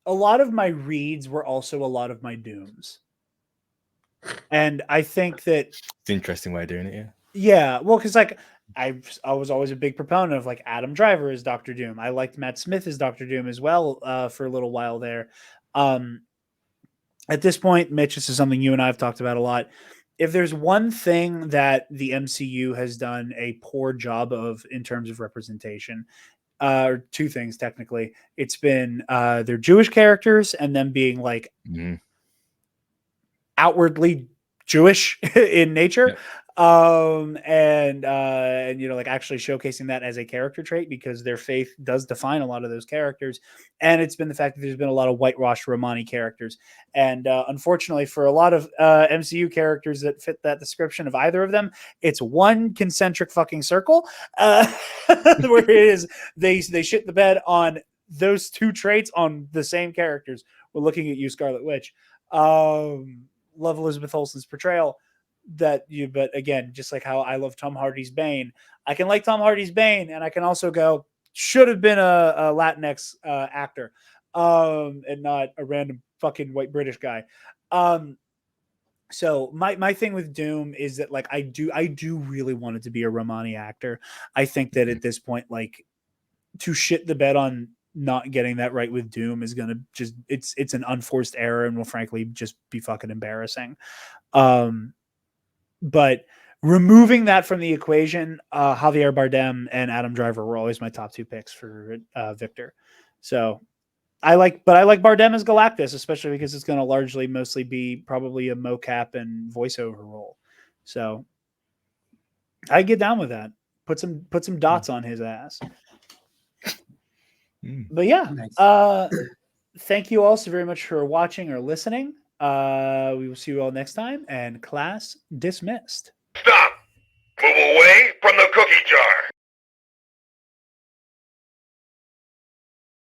a lot of my reads were also a lot of my Dooms. And I think that it's an interesting way of doing it, yeah. Yeah, well, because like I was always a big proponent of like Adam Driver as Doctor Doom. I liked Matt Smith as Doctor Doom as well for a little while there. At this point, Mitch, this is something you and I have talked about a lot. If there's one thing that the MCU has done a poor job of in terms of representation, or two things technically, it's been their Jewish characters and them being like outwardly Jewish in nature. Yep. And you know, like actually showcasing that as a character trait because their faith does define a lot of those characters. And it's been the fact that there's been a lot of whitewashed Romani characters. And unfortunately for a lot of MCU characters that fit that description of either of them, it's one concentric fucking circle where it is they shit the bed on those two traits on the same characters. We're looking at you, Scarlet Witch. Love Elizabeth Olsen's portrayal. But again, just like how I love Tom Hardy's Bane, I can like Tom Hardy's Bane, and I can also go should have been a Latinx actor, and not a random fucking white British guy. So my thing with Doom is that like I do really want it to be a Romani actor. I think that at this point, like to shit the bed on not getting that right with Doom is gonna just it's an unforced error and will frankly just be fucking embarrassing. But removing that from the equation, Javier Bardem and Adam Driver were always my top 2 picks for Victor. So I like Bardem as Galactus, especially because it's going to mostly be probably a mocap and voiceover role. So I get down with that. Put some dots on his ass. But yeah, Nice. Thank you all so very much for watching or listening. We will see you all next time, and class dismissed. Stop! Move away from the cookie jar!